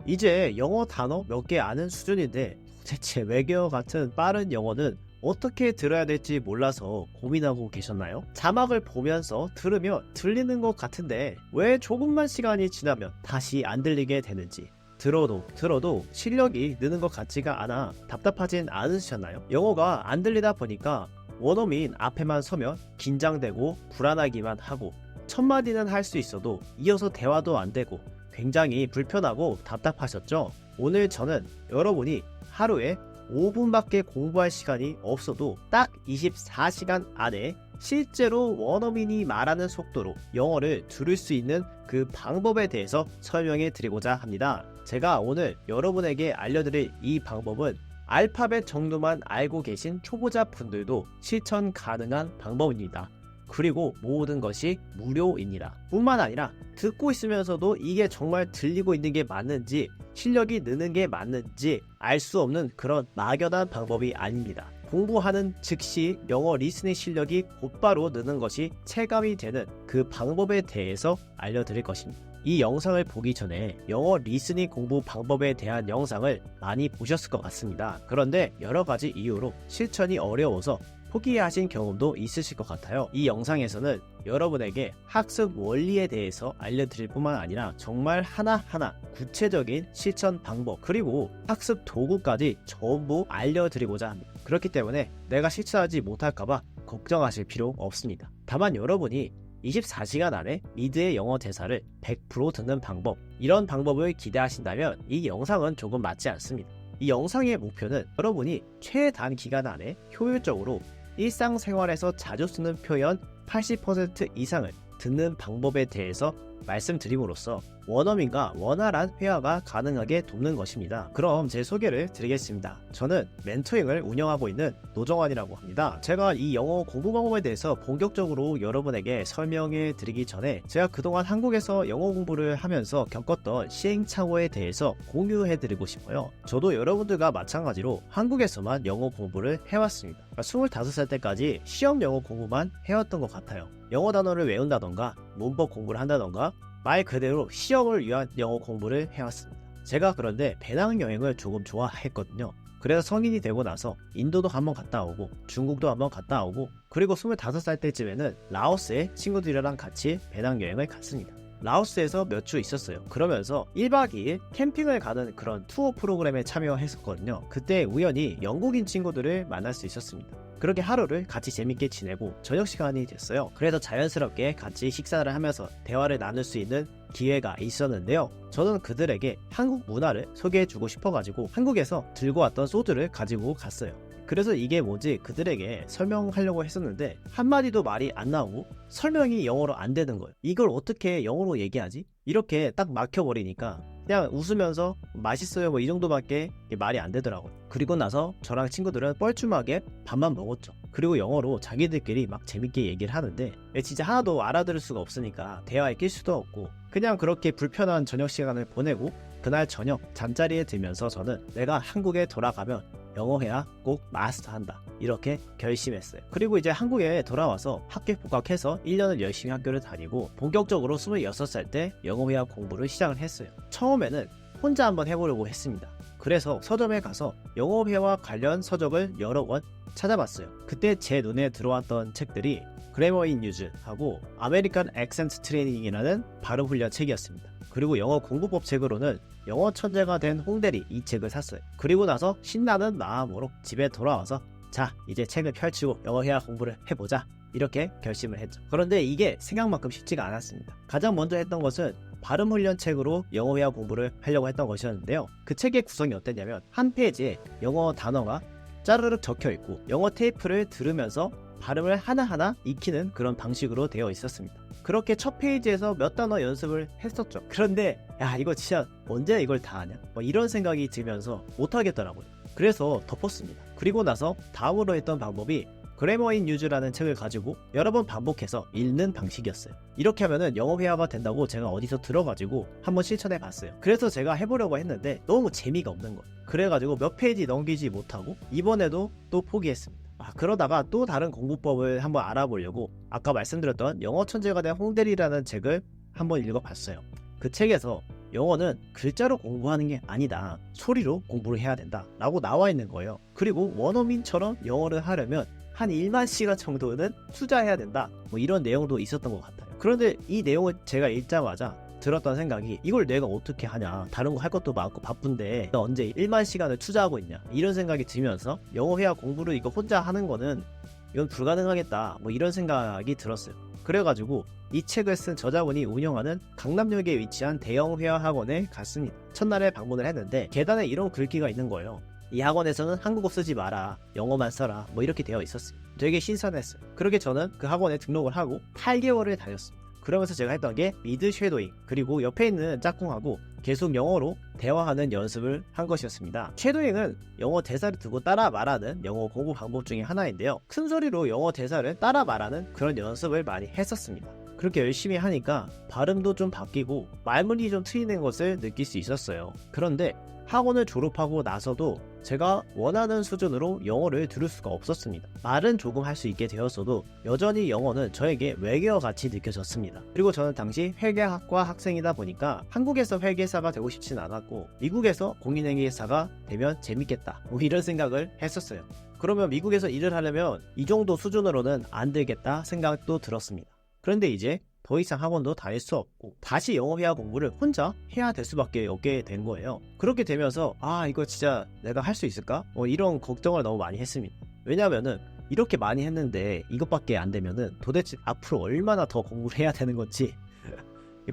이제 영어 단어 몇 개 아는 수준인데 도대체 외계어 같은 빠른 영어는 어떻게 들어야 될지 몰라서 고민하고 계셨나요? 자막을 보면서 들으면 들리는 것 같은데 왜 조금만 시간이 지나면 다시 안 들리게 되는지, 들어도 실력이 느는 것 같지가 않아 답답하진 않으셨나요? 영어가 안 들리다 보니까 원어민 앞에만 서면 긴장되고 불안하기만 하고 첫 마디는 할 수 있어도 이어서 대화도 안 되고 굉장히 불편하고 답답하셨죠? 오늘 저는 여러분이 하루에 5분밖에 공부할 시간이 없어도 딱 24시간 안에 실제로 원어민이 말하는 속도로 영어를 들을 수 있는 그 방법에 대해서 설명해 드리고자 합니다. 제가 오늘 여러분에게 알려드릴 이 방법은 알파벳 정도만 알고 계신 초보자 분들도 실천 가능한 방법입니다. 그리고 모든 것이 무료입니다. 뿐만 아니라 듣고 있으면서도 이게 정말 들리고 있는 게 맞는지, 실력이 느는 게 맞는지 알 수 없는 그런 막연한 방법이 아닙니다. 공부하는 즉시 영어 리스닝 실력이 곧바로 느는 것이 체감이 되는 그 방법에 대해서 알려드릴 것입니다. 이 영상을 보기 전에 영어 리스닝 공부 방법에 대한 영상을 많이 보셨을 것 같습니다. 그런데 여러 가지 이유로 실천이 어려워서 포기하신 경험도 있으실 것 같아요. 이 영상에서는 여러분에게 학습 원리에 대해서 알려드릴 뿐만 아니라 정말 하나하나 구체적인 실천 방법 그리고 학습 도구까지 전부 알려드리고자 합니다. 그렇기 때문에 내가 실천하지 못할까봐 걱정하실 필요 없습니다. 다만 여러분이 24시간 안에 미드의 영어 대사를 100% 듣는 방법, 이런 방법을 기대하신다면 이 영상은 조금 맞지 않습니다. 이 영상의 목표는 여러분이 최단 기간 안에 효율적으로 일상생활에서 자주 쓰는 표현 80% 이상을 듣는 방법에 대해서 말씀드림으로써 원어민과 원활한 회화가 가능하게 돕는 것입니다. 그럼 제 소개를 드리겠습니다. 저는 멘토링을 운영하고 있는 노정환이라고 합니다. 제가 이 영어 공부 방법에 대해서 본격적으로 여러분에게 설명해 드리기 전에 제가 그동안 한국에서 영어 공부를 하면서 겪었던 시행착오에 대해서 공유해 드리고 싶어요. 저도 여러분들과 마찬가지로 한국에서만 영어 공부를 해왔습니다. 25살 때까지 시험 영어 공부만 해왔던 것 같아요. 영어 단어를 외운다던가 문법 공부를 한다던가 말 그대로 시험을 위한 영어 공부를 해왔습니다. 제가 그런데 배낭여행을 조금 좋아했거든요. 그래서 성인이 되고 나서 인도도 한번 갔다 오고 중국도 한번 갔다 오고 그리고 25살 때쯤에는 라오스에 친구들이랑 같이 배낭여행을 갔습니다. 라오스에서 몇 주 있었어요. 그러면서 1박 2일 캠핑을 가는 그런 투어 프로그램에 참여했었거든요. 그때 우연히 영국인 친구들을 만날 수 있었습니다. 그렇게 하루를 같이 재밌게 지내고 저녁 시간이 됐어요. 그래서 자연스럽게 같이 식사를 하면서 대화를 나눌 수 있는 기회가 있었는데요. 저는 그들에게 한국 문화를 소개해주고 싶어가지고 한국에서 들고 왔던 소주를 가지고 갔어요. 그래서 이게 뭔지 그들에게 설명하려고 했었는데 한마디도 말이 안 나오고 설명이 영어로 안 되는 거예요. 이걸 어떻게 영어로 얘기하지? 이렇게 딱 막혀버리니까 그냥 웃으면서 맛있어요 뭐 이 정도밖에 말이 안 되더라고요. 그리고 나서 저랑 친구들은 뻘쭘하게 밥만 먹었죠. 그리고 영어로 자기들끼리 막 재밌게 얘기를 하는데 진짜 하나도 알아들을 수가 없으니까 대화에 낄 수도 없고 그냥 그렇게 불편한 저녁 시간을 보내고 그날 저녁 잠자리에 들면서 저는 내가 한국에 돌아가면 영어 회화 꼭 마스터한다 이렇게 결심했어요. 그리고 이제 한국에 돌아와서 학교 복학해서 1년을 열심히 학교를 다니고 본격적으로 26살 때 영어 회화 공부를 시작을 했어요. 처음에는 혼자 한번 해보려고 했습니다. 그래서 서점에 가서 영어 회화 관련 서적을 여러 권 찾아봤어요. 그때 제 눈에 들어왔던 책들이 그래머 인 유즈 하고 아메리칸 액센트 트레이닝이라는 발음 훈련 책이었습니다. 그리고 영어 공부법 책으로는 영어 천재가 된 홍대리 이 책을 샀어요. 그리고 나서 신나는 마음으로 집에 돌아와서 자 이제 책을 펼치고 영어 회화 공부를 해보자 이렇게 결심을 했죠. 그런데 이게 생각만큼 쉽지가 않았습니다. 가장 먼저 했던 것은 발음 훈련 책으로 영어 회화 공부를 하려고 했던 것이었는데요. 그 책의 구성이 어땠냐면 한 페이지에 영어 단어가 짜르륵 적혀 있고 영어 테이프를 들으면서 발음을 하나하나 익히는 그런 방식으로 되어 있었습니다. 그렇게 첫 페이지에서 몇 단어 연습을 했었죠. 그런데 야 이거 진짜 언제 이걸 다 하냐 뭐 이런 생각이 들면서 못하겠더라고요. 그래서 덮었습니다. 그리고 나서 다음으로 했던 방법이 그래머 인 유즈라는 책을 가지고 여러 번 반복해서 읽는 방식이었어요. 이렇게 하면은 영어 회화가 된다고 제가 어디서 들어가지고 한번 실천해 봤어요. 그래서 제가 해보려고 했는데 너무 재미가 없는 거예요. 그래가지고 몇 페이지 넘기지 못하고 이번에도 또 포기했습니다. 그러다가 또 다른 공부법을 한번 알아보려고 아까 말씀드렸던 영어 천재가 된 홍대리라는 책을 한번 읽어봤어요. 그 책에서 영어는 글자로 공부하는 게 아니다. 소리로 공부를 해야 된다. 라고 나와 있는 거예요. 그리고 원어민처럼 영어를 하려면 한 1만 시간 정도는 투자해야 된다. 뭐 이런 내용도 있었던 것 같아요. 그런데 이 내용을 제가 읽자마자 들었던 생각이, 이걸 내가 어떻게 하냐, 다른 거 할 것도 많고 바쁜데 나 언제 1만 시간을 투자하고 있냐, 이런 생각이 들면서 영어 회화 공부를 이거 혼자 하는 거는 이건 불가능하겠다, 뭐 이런 생각이 들었어요. 그래가지고 이 책을 쓴 저자분이 운영하는 강남역에 위치한 대형 회화 학원에 갔습니다. 첫날에 방문을 했는데 계단에 이런 글귀가 있는 거예요. 이 학원에서는 한국어 쓰지 마라, 영어만 써라, 뭐 이렇게 되어 있었어요. 되게 신선했어요. 그렇게 저는 그 학원에 등록을 하고 8개월을 다녔습니다. 그러면서 제가 했던 게 미드 쉐도잉, 그리고 옆에 있는 짝꿍하고 계속 영어로 대화하는 연습을 한 것이었습니다. 쉐도잉은 영어 대사를 두고 따라 말하는 영어 공부 방법 중에 하나인데요. 큰 소리로 영어 대사를 따라 말하는 그런 연습을 많이 했었습니다. 그렇게 열심히 하니까 발음도 좀 바뀌고 말문이 좀 트이는 것을 느낄 수 있었어요. 그런데 학원을 졸업하고 나서도 제가 원하는 수준으로 영어를 들을 수가 없었습니다. 말은 조금 할 수 있게 되었어도 여전히 영어는 저에게 외계어 같이 느껴졌습니다. 그리고 저는 당시 회계학과 학생이다 보니까 한국에서 회계사가 되고 싶진 않았고 미국에서 공인회계사가 되면 재밌겠다, 뭐 이런 생각을 했었어요. 그러면 미국에서 일을 하려면 이 정도 수준으로는 안 되겠다 생각도 들었습니다. 그런데 이제 더 이상 학원도 다닐 수 없고 다시 영어 회화 공부를 혼자 해야 될 수밖에 없게 된 거예요. 그렇게 되면서 이거 진짜 내가 할 수 있을까? 이런 걱정을 너무 많이 했습니다. 왜냐면은 이렇게 많이 했는데 이것밖에 안 되면은 도대체 앞으로 얼마나 더 공부를 해야 되는 건지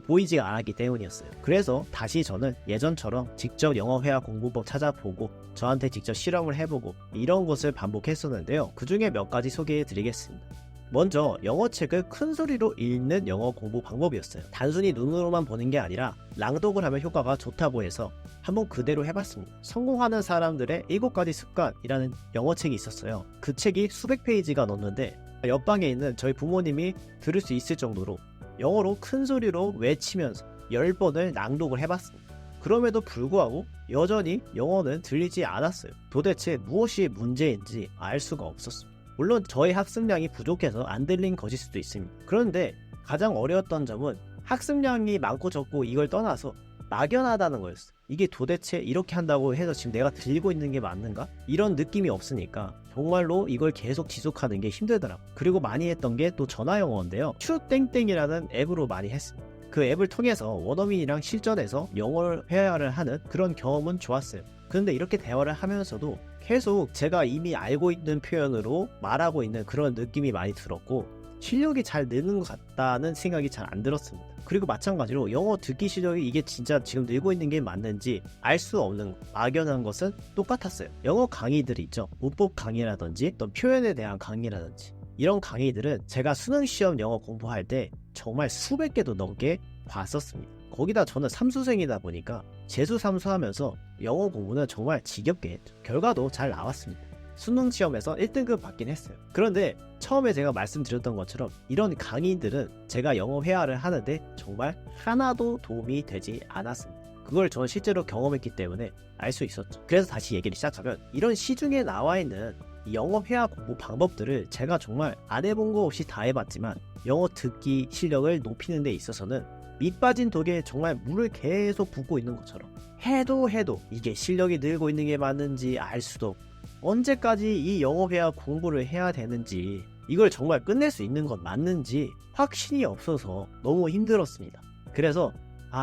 보이지가 않았기 때문이었어요. 그래서 다시 저는 예전처럼 직접 영어 회화 공부법 찾아보고 저한테 직접 실험을 해보고 이런 것을 반복했었는데요. 그 중에 몇 가지 소개해 드리겠습니다. 먼저 영어책을 큰 소리로 읽는 영어 공부 방법이었어요. 단순히 눈으로만 보는 게 아니라 랑독을 하면 효과가 좋다고 해서 한번 그대로 해봤습니다. 성공하는 사람들의 7가지 습관이라는 영어책이 있었어요. 그 책이 수백 페이지가 넘는데 옆방에 있는 저희 부모님이 들을 수 있을 정도로 영어로 큰 소리로 외치면서 10번을 낭독을 해봤습니다. 그럼에도 불구하고 여전히 영어는 들리지 않았어요. 도대체 무엇이 문제인지 알 수가 없었습니다. 물론 저의 학습량이 부족해서 안 들린 것일 수도 있습니다. 그런데 가장 어려웠던 점은 학습량이 많고 적고 이걸 떠나서 막연하다는 거였어요. 이게 도대체 이렇게 한다고 해서 지금 내가 들리고 있는 게 맞는가? 이런 느낌이 없으니까 정말로 이걸 계속 지속하는 게 힘들더라고요. 그리고 많이 했던 게 또 전화영어인데요. 큐땡땡이라는 앱으로 많이 했습니다. 그 앱을 통해서 원어민이랑 실전에서 영어 회화를 하는 그런 경험은 좋았어요. 그런데 이렇게 대화를 하면서도 계속 제가 이미 알고 있는 표현으로 말하고 있는 그런 느낌이 많이 들었고 실력이 잘 느는 것 같다는 생각이 잘 안 들었습니다. 그리고 마찬가지로 영어 듣기 실력이 이게 진짜 지금 늘고 있는 게 맞는지 알 수 없는 막연한 것은 똑같았어요. 영어 강의들이 있죠. 문법 강의라든지 또 표현에 대한 강의라든지 이런 강의들은 제가 수능시험 영어 공부할 때 정말 수백 개도 넘게 봤었습니다. 거기다 저는 삼수생이다 보니까 재수 삼수하면서 영어 공부는 정말 지겹게 했죠. 결과도 잘 나왔습니다. 수능 시험에서 1등급 받긴 했어요. 그런데 처음에 제가 말씀드렸던 것처럼 이런 강의들은 제가 영어 회화를 하는데 정말 하나도 도움이 되지 않았습니다. 그걸 저는 실제로 경험했기 때문에 알 수 있었죠. 그래서 다시 얘기를 시작하면 이런 시중에 나와 있는 영어 회화 공부 방법들을 제가 정말 안 해본 거 없이 다 해봤지만 영어 듣기 실력을 높이는 데 있어서는 밑 빠진 독에 정말 물을 계속 붓고 있는 것처럼 해도 이게 실력이 늘고 있는 게 맞는지 알 수도 없고 언제까지 이 영어 회화 공부를 해야 되는지 이걸 정말 끝낼 수 있는 건 맞는지 확신이 없어서 너무 힘들었습니다. 그래서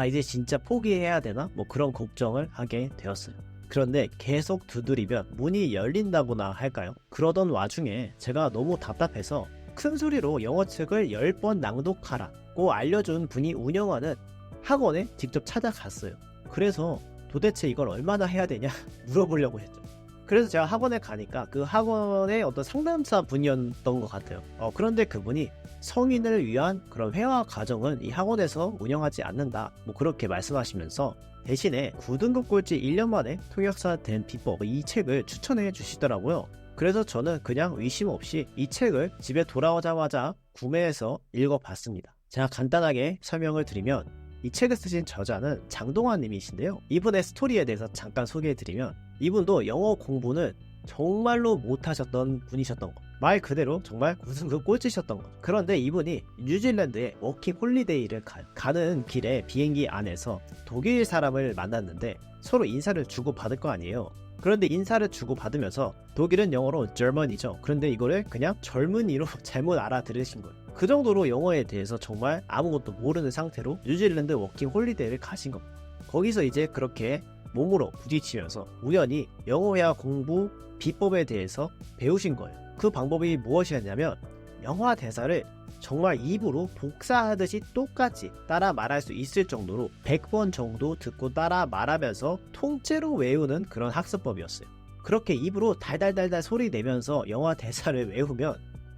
이제 진짜 포기해야 되나? 뭐 그런 걱정을 하게 되었어요. 그런데 계속 두드리면 문이 열린다고나 할까요? 그러던 와중에 제가 너무 답답해서 큰 소리로 영어책을 10번 낭독하라고 알려준 분이 운영하는 학원에 직접 찾아갔어요. 그래서 도대체 이걸 얼마나 해야 되냐 물어보려고 했죠. 그래서 제가 학원에 가니까 그 학원의 어떤 상담사 분이었던 것 같아요. 그런데 그분이 성인을 위한 그런 회화 과정은 이 학원에서 운영하지 않는다, 뭐 그렇게 말씀하시면서 대신에 9등급 꼴찌 1년 만에 통역사 된 비법, 이 책을 추천해 주시더라고요. 그래서 저는 그냥 의심 없이 이 책을 집에 돌아오자마자 구매해서 읽어봤습니다. 제가 간단하게 설명을 드리면 이 책을 쓰신 저자는 장동환 님이신데요. 이분의 스토리에 대해서 잠깐 소개해드리면 이분도 영어 공부는 정말로 못하셨던 분이셨던 거. 말 그대로 정말 우승급 꼴찌셨던 거죠. 그런데 이분이 뉴질랜드에 워킹 홀리데이를 가는 길에 비행기 안에서 독일 사람을 만났는데 서로 인사를 주고받을 거 아니에요. 그런데 인사를 주고받으면서 독일은 영어로 German이죠. 그런데 이거를 그냥 젊은이로 잘못 알아들으신 거예요. 그 정도로 영어에 대해서 정말 아무것도 모르는 상태로 뉴질랜드 워킹 홀리데이를 가신 겁니다. 거기서 이제 그렇게 몸으로 부딪히면서 우연히 영어회화 공부 비법에 대해서 배우신 거예요. 그 방법이 무엇이었냐면 영화 대사를 정말 입으로 복사하듯이 똑같이 따라 말할 수 있을 정도로 100번 정도 듣고 따라 말하면서 통째로 외우는 그런 학습법이었어요. 그렇게 입으로 달달달달 소리 내면서 영화 대사를 외우면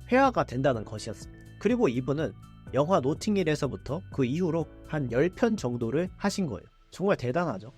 회화가 된다는 것이었습니다. 그리고 이분은 영화 노팅힐에서부터 그 이후로 한 10편 정도를 하신 거예요. 정말 대단하죠.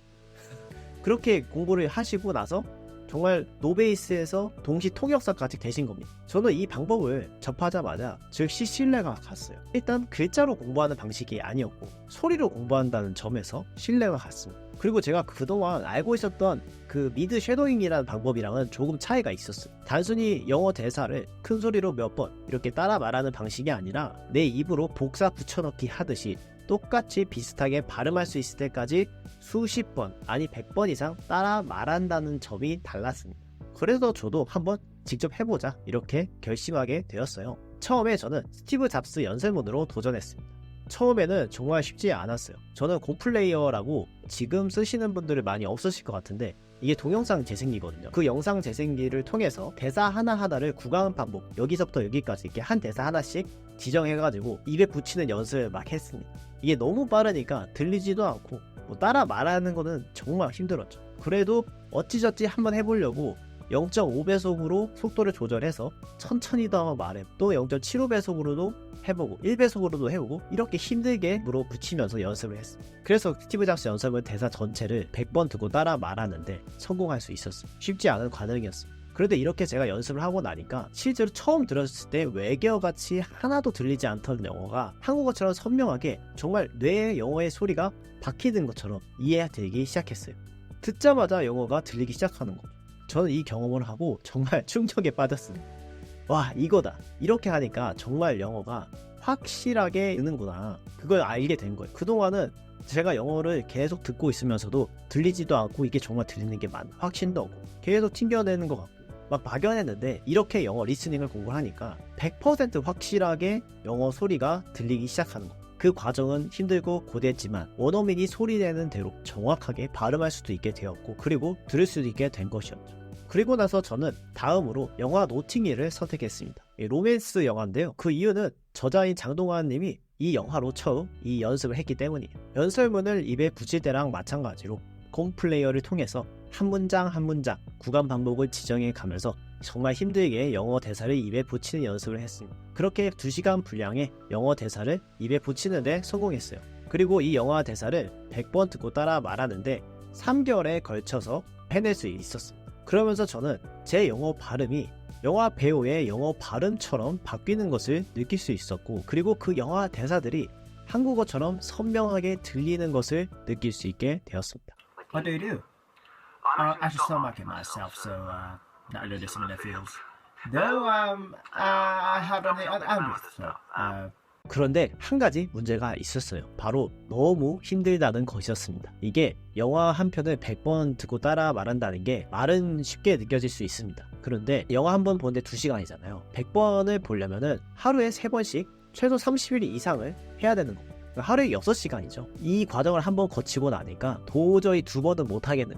그렇게 공부를 하시고 나서 정말 노베이스에서 동시 통역사까지 되신 겁니다. 저는 이 방법을 접하자마자 즉시 신뢰가 갔어요. 일단 글자로 공부하는 방식이 아니었고 소리로 공부한다는 점에서 신뢰가 갔습니다. 그리고 제가 그동안 알고 있었던 그 미드 쉐도잉이라는 방법이랑은 조금 차이가 있었어요. 단순히 영어 대사를 큰 소리로 몇 번 이렇게 따라 말하는 방식이 아니라 내 입으로 복사 붙여넣기 하듯이 똑같이 비슷하게 발음할 수 있을 때까지 수십 번 아니 100번 이상 따라 말한다는 점이 달랐습니다. 그래서 저도 한번 직접 해보자 이렇게 결심하게 되었어요. 처음에 저는 스티브 잡스 연설문으로 도전했습니다. 처음에는 정말 쉽지 않았어요. 저는 고플레이어라고 지금 쓰시는 분들이 많이 없으실 것 같은데 이게 동영상 재생기거든요. 그 영상 재생기를 통해서 대사 하나하나를 구가음 반복, 여기서부터 여기까지 이렇게 한 대사 하나씩 지정해가지고 입에 붙이는 연습을 막 했습니다. 이게 너무 빠르니까 들리지도 않고 뭐 따라 말하는 거는 정말 힘들었죠. 그래도 어찌저찌 한번 해보려고 0.5배속으로 속도를 조절해서 천천히 더 말해, 또 0.75배속으로도 해보고 1배속으로도 해보고 이렇게 힘들게 물어붙이면서 연습을 했습니다. 그래서 스티브 잡스 연습은 대사 전체를 100번 듣고 따라 말하는데 성공할 수 있었습니다. 쉽지 않은 과정이었습니다. 그런데 이렇게 제가 연습을 하고 나니까 실제로 처음 들었을 때 외계어같이 하나도 들리지 않던 영어가 한국어처럼 선명하게 정말 뇌에 영어의 소리가 박히는 것처럼 이해되기 시작했어요. 듣자마자 영어가 들리기 시작하는 거죠. 저는 이 경험을 하고 정말 충격에 빠졌습니다. 와, 이거다. 이렇게 하니까 정말 영어가 확실하게 느는구나. 그걸 알게 된 거예요. 그동안은 제가 영어를 계속 듣고 있으면서도 들리지도 않고 이게 정말 들리는 게 확신도 없고 계속 튕겨내는 것 같고 막 막연했는데 이렇게 영어 리스닝을 공부를 하니까 100% 확실하게 영어 소리가 들리기 시작하는 거예요. 그 과정은 힘들고 고되지만 원어민이 소리내는 대로 정확하게 발음할 수도 있게 되었고 그리고 들을 수도 있게 된 것이었죠. 그리고 나서 저는 다음으로 영화 노팅힐을 선택했습니다. 로맨스 영화인데요. 그 이유는 저자인 장동환 님이 이 영화로 처음 이 연습을 했기 때문이에요. 연설문을 입에 붙일 때랑 마찬가지로 콤플레이어를 통해서 한 문장 한 문장 구간 반복을 지정해 가면서 정말 힘들게 영어 대사를 입에 붙이는 연습을 했습니다. 그렇게 2시간 분량의 영어 대사를 입에 붙이는데 성공했어요. 그리고 이 영화 대사를 100번 듣고 따라 말하는데 3개월에 걸쳐서 해낼 수 있었습니다. 그러면서 저는 제 영어 발음이 영화 배우의 영어 발음처럼 바뀌는 것을 느낄 수 있었고 그리고 그 영화 대사들이 한국어처럼 선명하게 들리는 것을 느낄 수 있게 되었습니다. What do you do? I just don't market myself, so not really listening to feels. Though I haven't so 그런데 한 가지 문제가 있었어요. 바로 너무 힘들다는 것이었습니다. 이게 영화 한 편을 100번 듣고 따라 말한다는 게 말은 쉽게 느껴질 수 있습니다. 그런데 영화 한 번 보는데 2시간이잖아요. 100번을 보려면은 하루에 3번씩 최소 30일 이상을 해야 되는 겁니다. 하루에 6시간이죠. 이 과정을 한번 거치고 나니까 도저히 2번은 못 하겠는.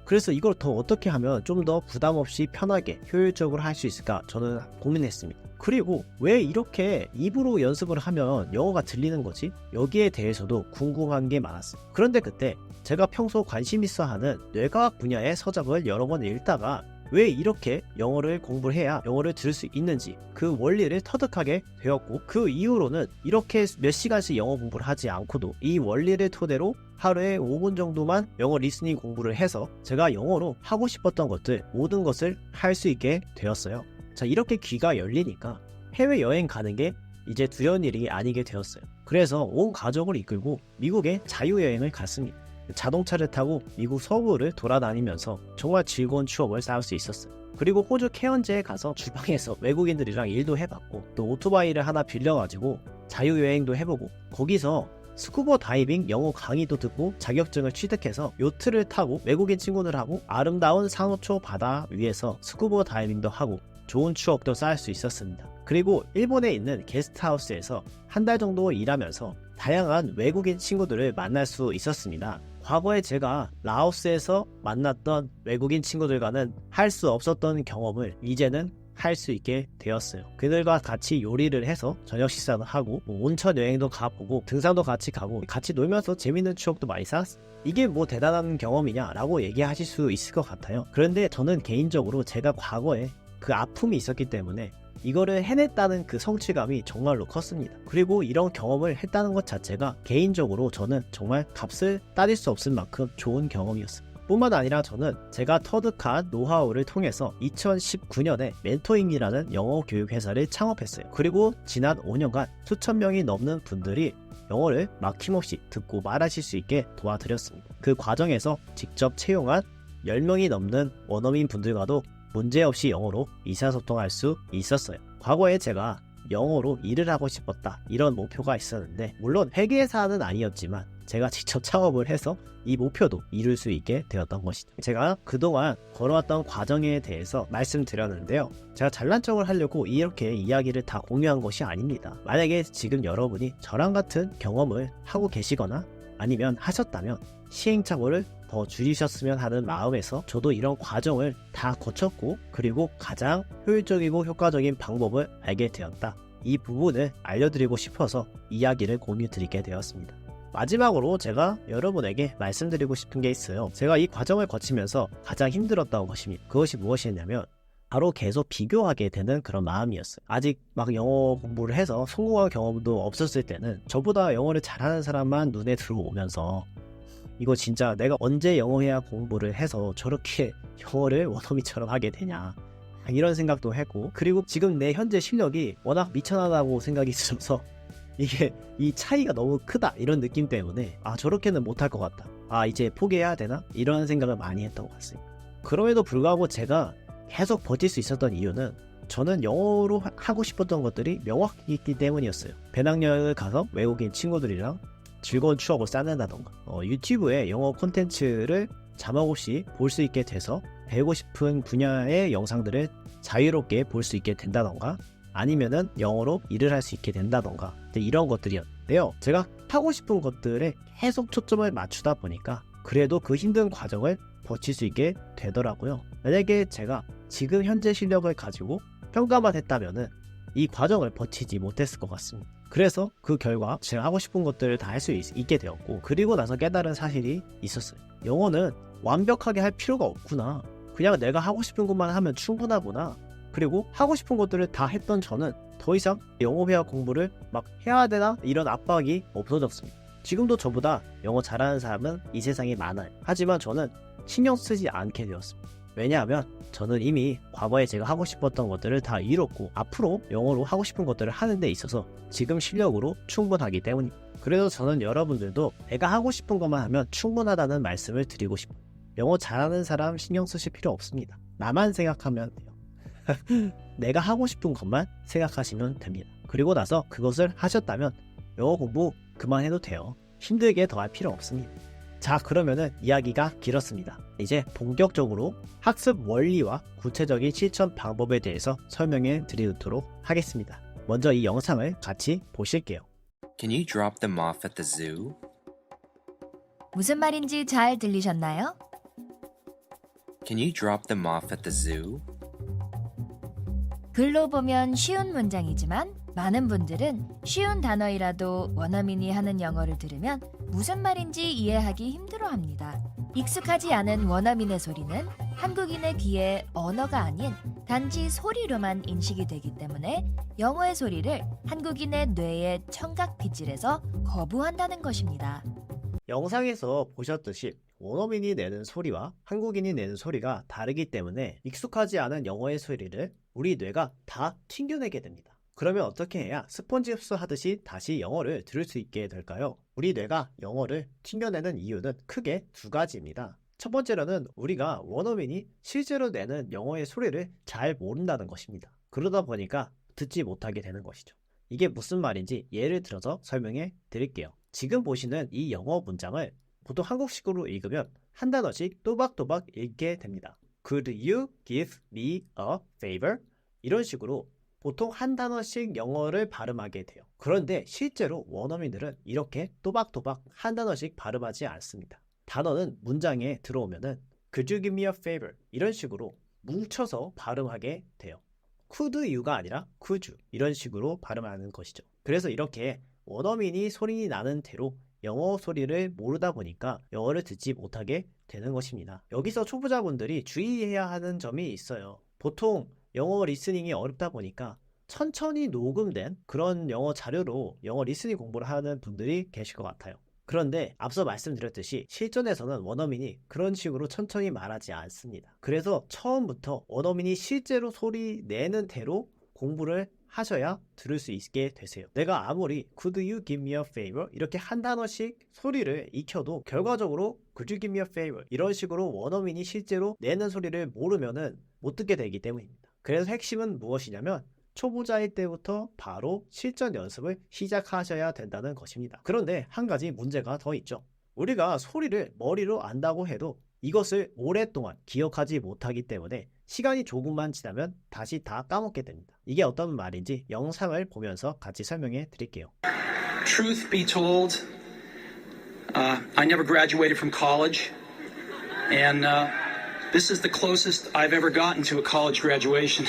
그래서 이걸 더 어떻게 하면 좀 더 부담 없이 편하게 효율적으로 할 수 있을까 저는 고민했습니다. 그리고 왜 이렇게 입으로 연습을 하면 영어가 들리는 거지? 여기에 대해서도 궁금한 게 많았어요. 그런데 그때 제가 평소 관심 있어 하는 뇌과학 분야의 서적을 여러 번 읽다가 왜 이렇게 영어를 공부를 해야 영어를 들을 수 있는지 그 원리를 터득하게 되었고 그 이후로는 이렇게 몇 시간씩 영어 공부를 하지 않고도 이 원리를 토대로 하루에 5분 정도만 영어 리스닝 공부를 해서 제가 영어로 하고 싶었던 것들 모든 것을 할 수 있게 되었어요. 자, 이렇게 귀가 열리니까 해외여행 가는 게 이제 두려운 일이 아니게 되었어요. 그래서 온 가족을 이끌고 미국에 자유여행을 갔습니다. 자동차를 타고 미국 서부를 돌아다니면서 정말 즐거운 추억을 쌓을 수 있었어요. 그리고 호주 케언즈에 가서 주방에서 외국인들이랑 일도 해봤고 또 오토바이를 하나 빌려가지고 자유여행도 해보고 거기서 스쿠버 다이빙 영어 강의도 듣고 자격증을 취득해서 요트를 타고 외국인 친구들하고 아름다운 산호초 바다 위에서 스쿠버 다이빙도 하고 좋은 추억도 쌓을 수 있었습니다. 그리고 일본에 있는 게스트하우스에서 한 달 정도 일하면서 다양한 외국인 친구들을 만날 수 있었습니다. 과거에 제가 라오스에서 만났던 외국인 친구들과는 할 수 없었던 경험을 이제는 할 수 있게 되었어요. 그들과 같이 요리를 해서 저녁 식사도 하고 온천 여행도 가보고 등산도 같이 가고 같이 놀면서 재밌는 추억도 많이 쌓았어요. 이게 뭐 대단한 경험이냐 라고 얘기하실 수 있을 것 같아요. 그런데 저는 개인적으로 제가 과거에 그 아픔이 있었기 때문에 이거를 해냈다는 그 성취감이 정말로 컸습니다. 그리고 이런 경험을 했다는 것 자체가 개인적으로 저는 정말 값을 따질 수 없을 만큼 좋은 경험이었습니다. 뿐만 아니라 저는 제가 터득한 노하우를 통해서 2019년에 멘토잉이라는 영어 교육 회사를 창업했어요. 그리고 지난 5년간 수천 명이 넘는 분들이 영어를 막힘없이 듣고 말하실 수 있게 도와드렸습니다. 그 과정에서 직접 채용한 10명이 넘는 원어민 분들과도 문제없이 영어로 의사소통할 수 있었어요. 과거에 제가 영어로 일을 하고 싶었다 이런 목표가 있었는데 물론 회계사는 아니었지만 제가 직접 창업을 해서 이 목표도 이룰 수 있게 되었던 것이죠. 제가 그동안 걸어왔던 과정에 대해서 말씀드렸는데요. 제가 잘난 척을 하려고 이렇게 이야기를 다 공유한 것이 아닙니다. 만약에 지금 여러분이 저랑 같은 경험을 하고 계시거나 아니면 하셨다면 시행착오를 더 줄이셨으면 하는 마음에서 저도 이런 과정을 다 거쳤고 그리고 가장 효율적이고 효과적인 방법을 알게 되었다. 이 부분을 알려드리고 싶어서 이야기를 공유드리게 되었습니다. 마지막으로 제가 여러분에게 말씀드리고 싶은 게 있어요. 제가 이 과정을 거치면서 가장 힘들었던 것입니다. 그것이 무엇이었냐면 바로 계속 비교하게 되는 그런 마음이었어요. 아직 막 영어 공부를 해서 성공한 경험도 없었을 때는 저보다 영어를 잘하는 사람만 눈에 들어오면서 이거 진짜 내가 언제 영어회화 공부를 해서 저렇게 영어를 원어민처럼 하게 되냐 이런 생각도 했고 그리고 지금 내 현재 실력이 워낙 미천하다고 생각이 들어서 이게 이 차이가 너무 크다 이런 느낌 때문에 저렇게는 못할 것 같다 이제 포기해야 되나 이런 생각을 많이 했던 것 같습니다. 그럼에도 불구하고 제가 계속 버틸 수 있었던 이유는 저는 영어로 하고 싶었던 것들이 명확했기 때문이었어요. 배낭여행을 가서 외국인 친구들이랑 즐거운 추억을 쌓는다던가 유튜브에 영어 콘텐츠를 자막 없이 볼 수 있게 돼서 배우고 싶은 분야의 영상들을 자유롭게 볼 수 있게 된다던가 아니면은 영어로 일을 할 수 있게 된다던가 이런 것들이었는데요. 제가 하고 싶은 것들에 계속 초점을 맞추다 보니까 그래도 그 힘든 과정을 버틸 수 있게 되더라고요. 만약에 제가 지금 현재 실력을 가지고 평가만 했다면은 이 과정을 버티지 못했을 것 같습니다. 그래서 그 결과 제가 하고 싶은 것들을 다 할 수 있게 되었고 그리고 나서 깨달은 사실이 있었어요. 영어는 완벽하게 할 필요가 없구나. 그냥 내가 하고 싶은 것만 하면 충분하구나. 그리고 하고 싶은 것들을 다 했던 저는 더 이상 영어회화 공부를 막 해야 되나 이런 압박이 없어졌습니다. 지금도 저보다 영어 잘하는 사람은 이 세상에 많아요. 하지만 저는 신경 쓰지 않게 되었습니다. 왜냐하면 저는 이미 과거에 제가 하고 싶었던 것들을 다 이뤘고 앞으로 영어로 하고 싶은 것들을 하는 데 있어서 지금 실력으로 충분하기 때문입니다. 그래서 저는 여러분들도 내가 하고 싶은 것만 하면 충분하다는 말씀을 드리고 싶어요. 영어 잘하는 사람 신경 쓰실 필요 없습니다. 나만 생각하면 돼요. 내가 하고 싶은 것만 생각하시면 됩니다. 그리고 나서 그것을 하셨다면 영어 공부 그만해도 돼요. 힘들게 더 할 필요 없습니다. 자, 그러면은 이야기가 길었습니다. 이제 본격적으로 학습 원리와 구체적인 실천 방법에 대해서 설명해 드리도록 하겠습니다. 먼저 이 영상을 같이 보실게요. Can you drop them off at the zoo? 무슨 말인지 잘 들리셨나요? Can you drop them off at the zoo? 글로 보면 쉬운 문장이지만 많은 분들은 쉬운 단어이라도 원어민이 하는 영어를 들으면 무슨 말인지 이해하기 힘들어합니다. 익숙하지 않은 원어민의 소리는 한국인의 귀에 언어가 아닌 단지 소리로만 인식이 되기 때문에 영어의 소리를 한국인의 뇌의 청각피질에서 거부한다는 것입니다. 영상에서 보셨듯이 원어민이 내는 소리와 한국인이 내는 소리가 다르기 때문에 익숙하지 않은 영어의 소리를 우리 뇌가 다 튕겨내게 됩니다. 그러면 어떻게 해야 스펀지 흡수하듯이 다시 영어를 들을 수 있게 될까요? 우리 뇌가 영어를 튕겨내는 이유는 크게 두 가지입니다. 첫 번째로는 우리가 원어민이 실제로 내는 영어의 소리를 잘 모른다는 것입니다. 그러다 보니까 듣지 못하게 되는 것이죠. 이게 무슨 말인지 예를 들어서 설명해 드릴게요. 지금 보시는 이 영어 문장을 보통 한국식으로 읽으면 한 단어씩 또박또박 읽게 됩니다. Could you give me a favor? 이런 식으로 보통 한 단어씩 영어를 발음하게 돼요. 그런데 실제로 원어민들은 이렇게 또박또박 한 단어씩 발음하지 않습니다. 단어는 문장에 들어오면은 Could you give me a favor? 이런 식으로 뭉쳐서 발음하게 돼요. Could you가 아니라 could you 이런 식으로 발음하는 것이죠. 그래서 이렇게 원어민이 소리 나는 대로 영어 소리를 모르다 보니까 영어를 듣지 못하게 되는 것입니다. 여기서 초보자분들이 주의해야 하는 점이 있어요. 보통 영어 리스닝이 어렵다 보니까 천천히 녹음된 그런 영어 자료로 영어 리스닝 공부를 하는 분들이 계실 것 같아요. 그런데 앞서 말씀드렸듯이 실전에서는 원어민이 그런 식으로 천천히 말하지 않습니다. 그래서 처음부터 원어민이 실제로 소리 내는 대로 공부를 하셔야 들을 수 있게 되세요. 내가 아무리 Could you give me a favor? 이렇게 한 단어씩 소리를 익혀도 결과적으로 Could you give me a favor? 이런 식으로 원어민이 실제로 내는 소리를 모르면은 못 듣게 되기 때문입니다. 그래서 핵심은 무엇이냐면 초보자일 때부터 바로 실전 연습을 시작하셔야 된다는 것입니다. 그런데 한 가지 문제가 더 있죠. 우리가 소리를 머리로 안다고 해도 이것을 오랫동안 기억하지 못하기 때문에 시간이 조금만 지나면 다시 다 까먹게 됩니다. 이게 어떤 말인지 영상을 보면서 같이 설명해 드릴게요. Truth be told, I never graduated from college, and this is the closest I've ever gotten to a college graduation.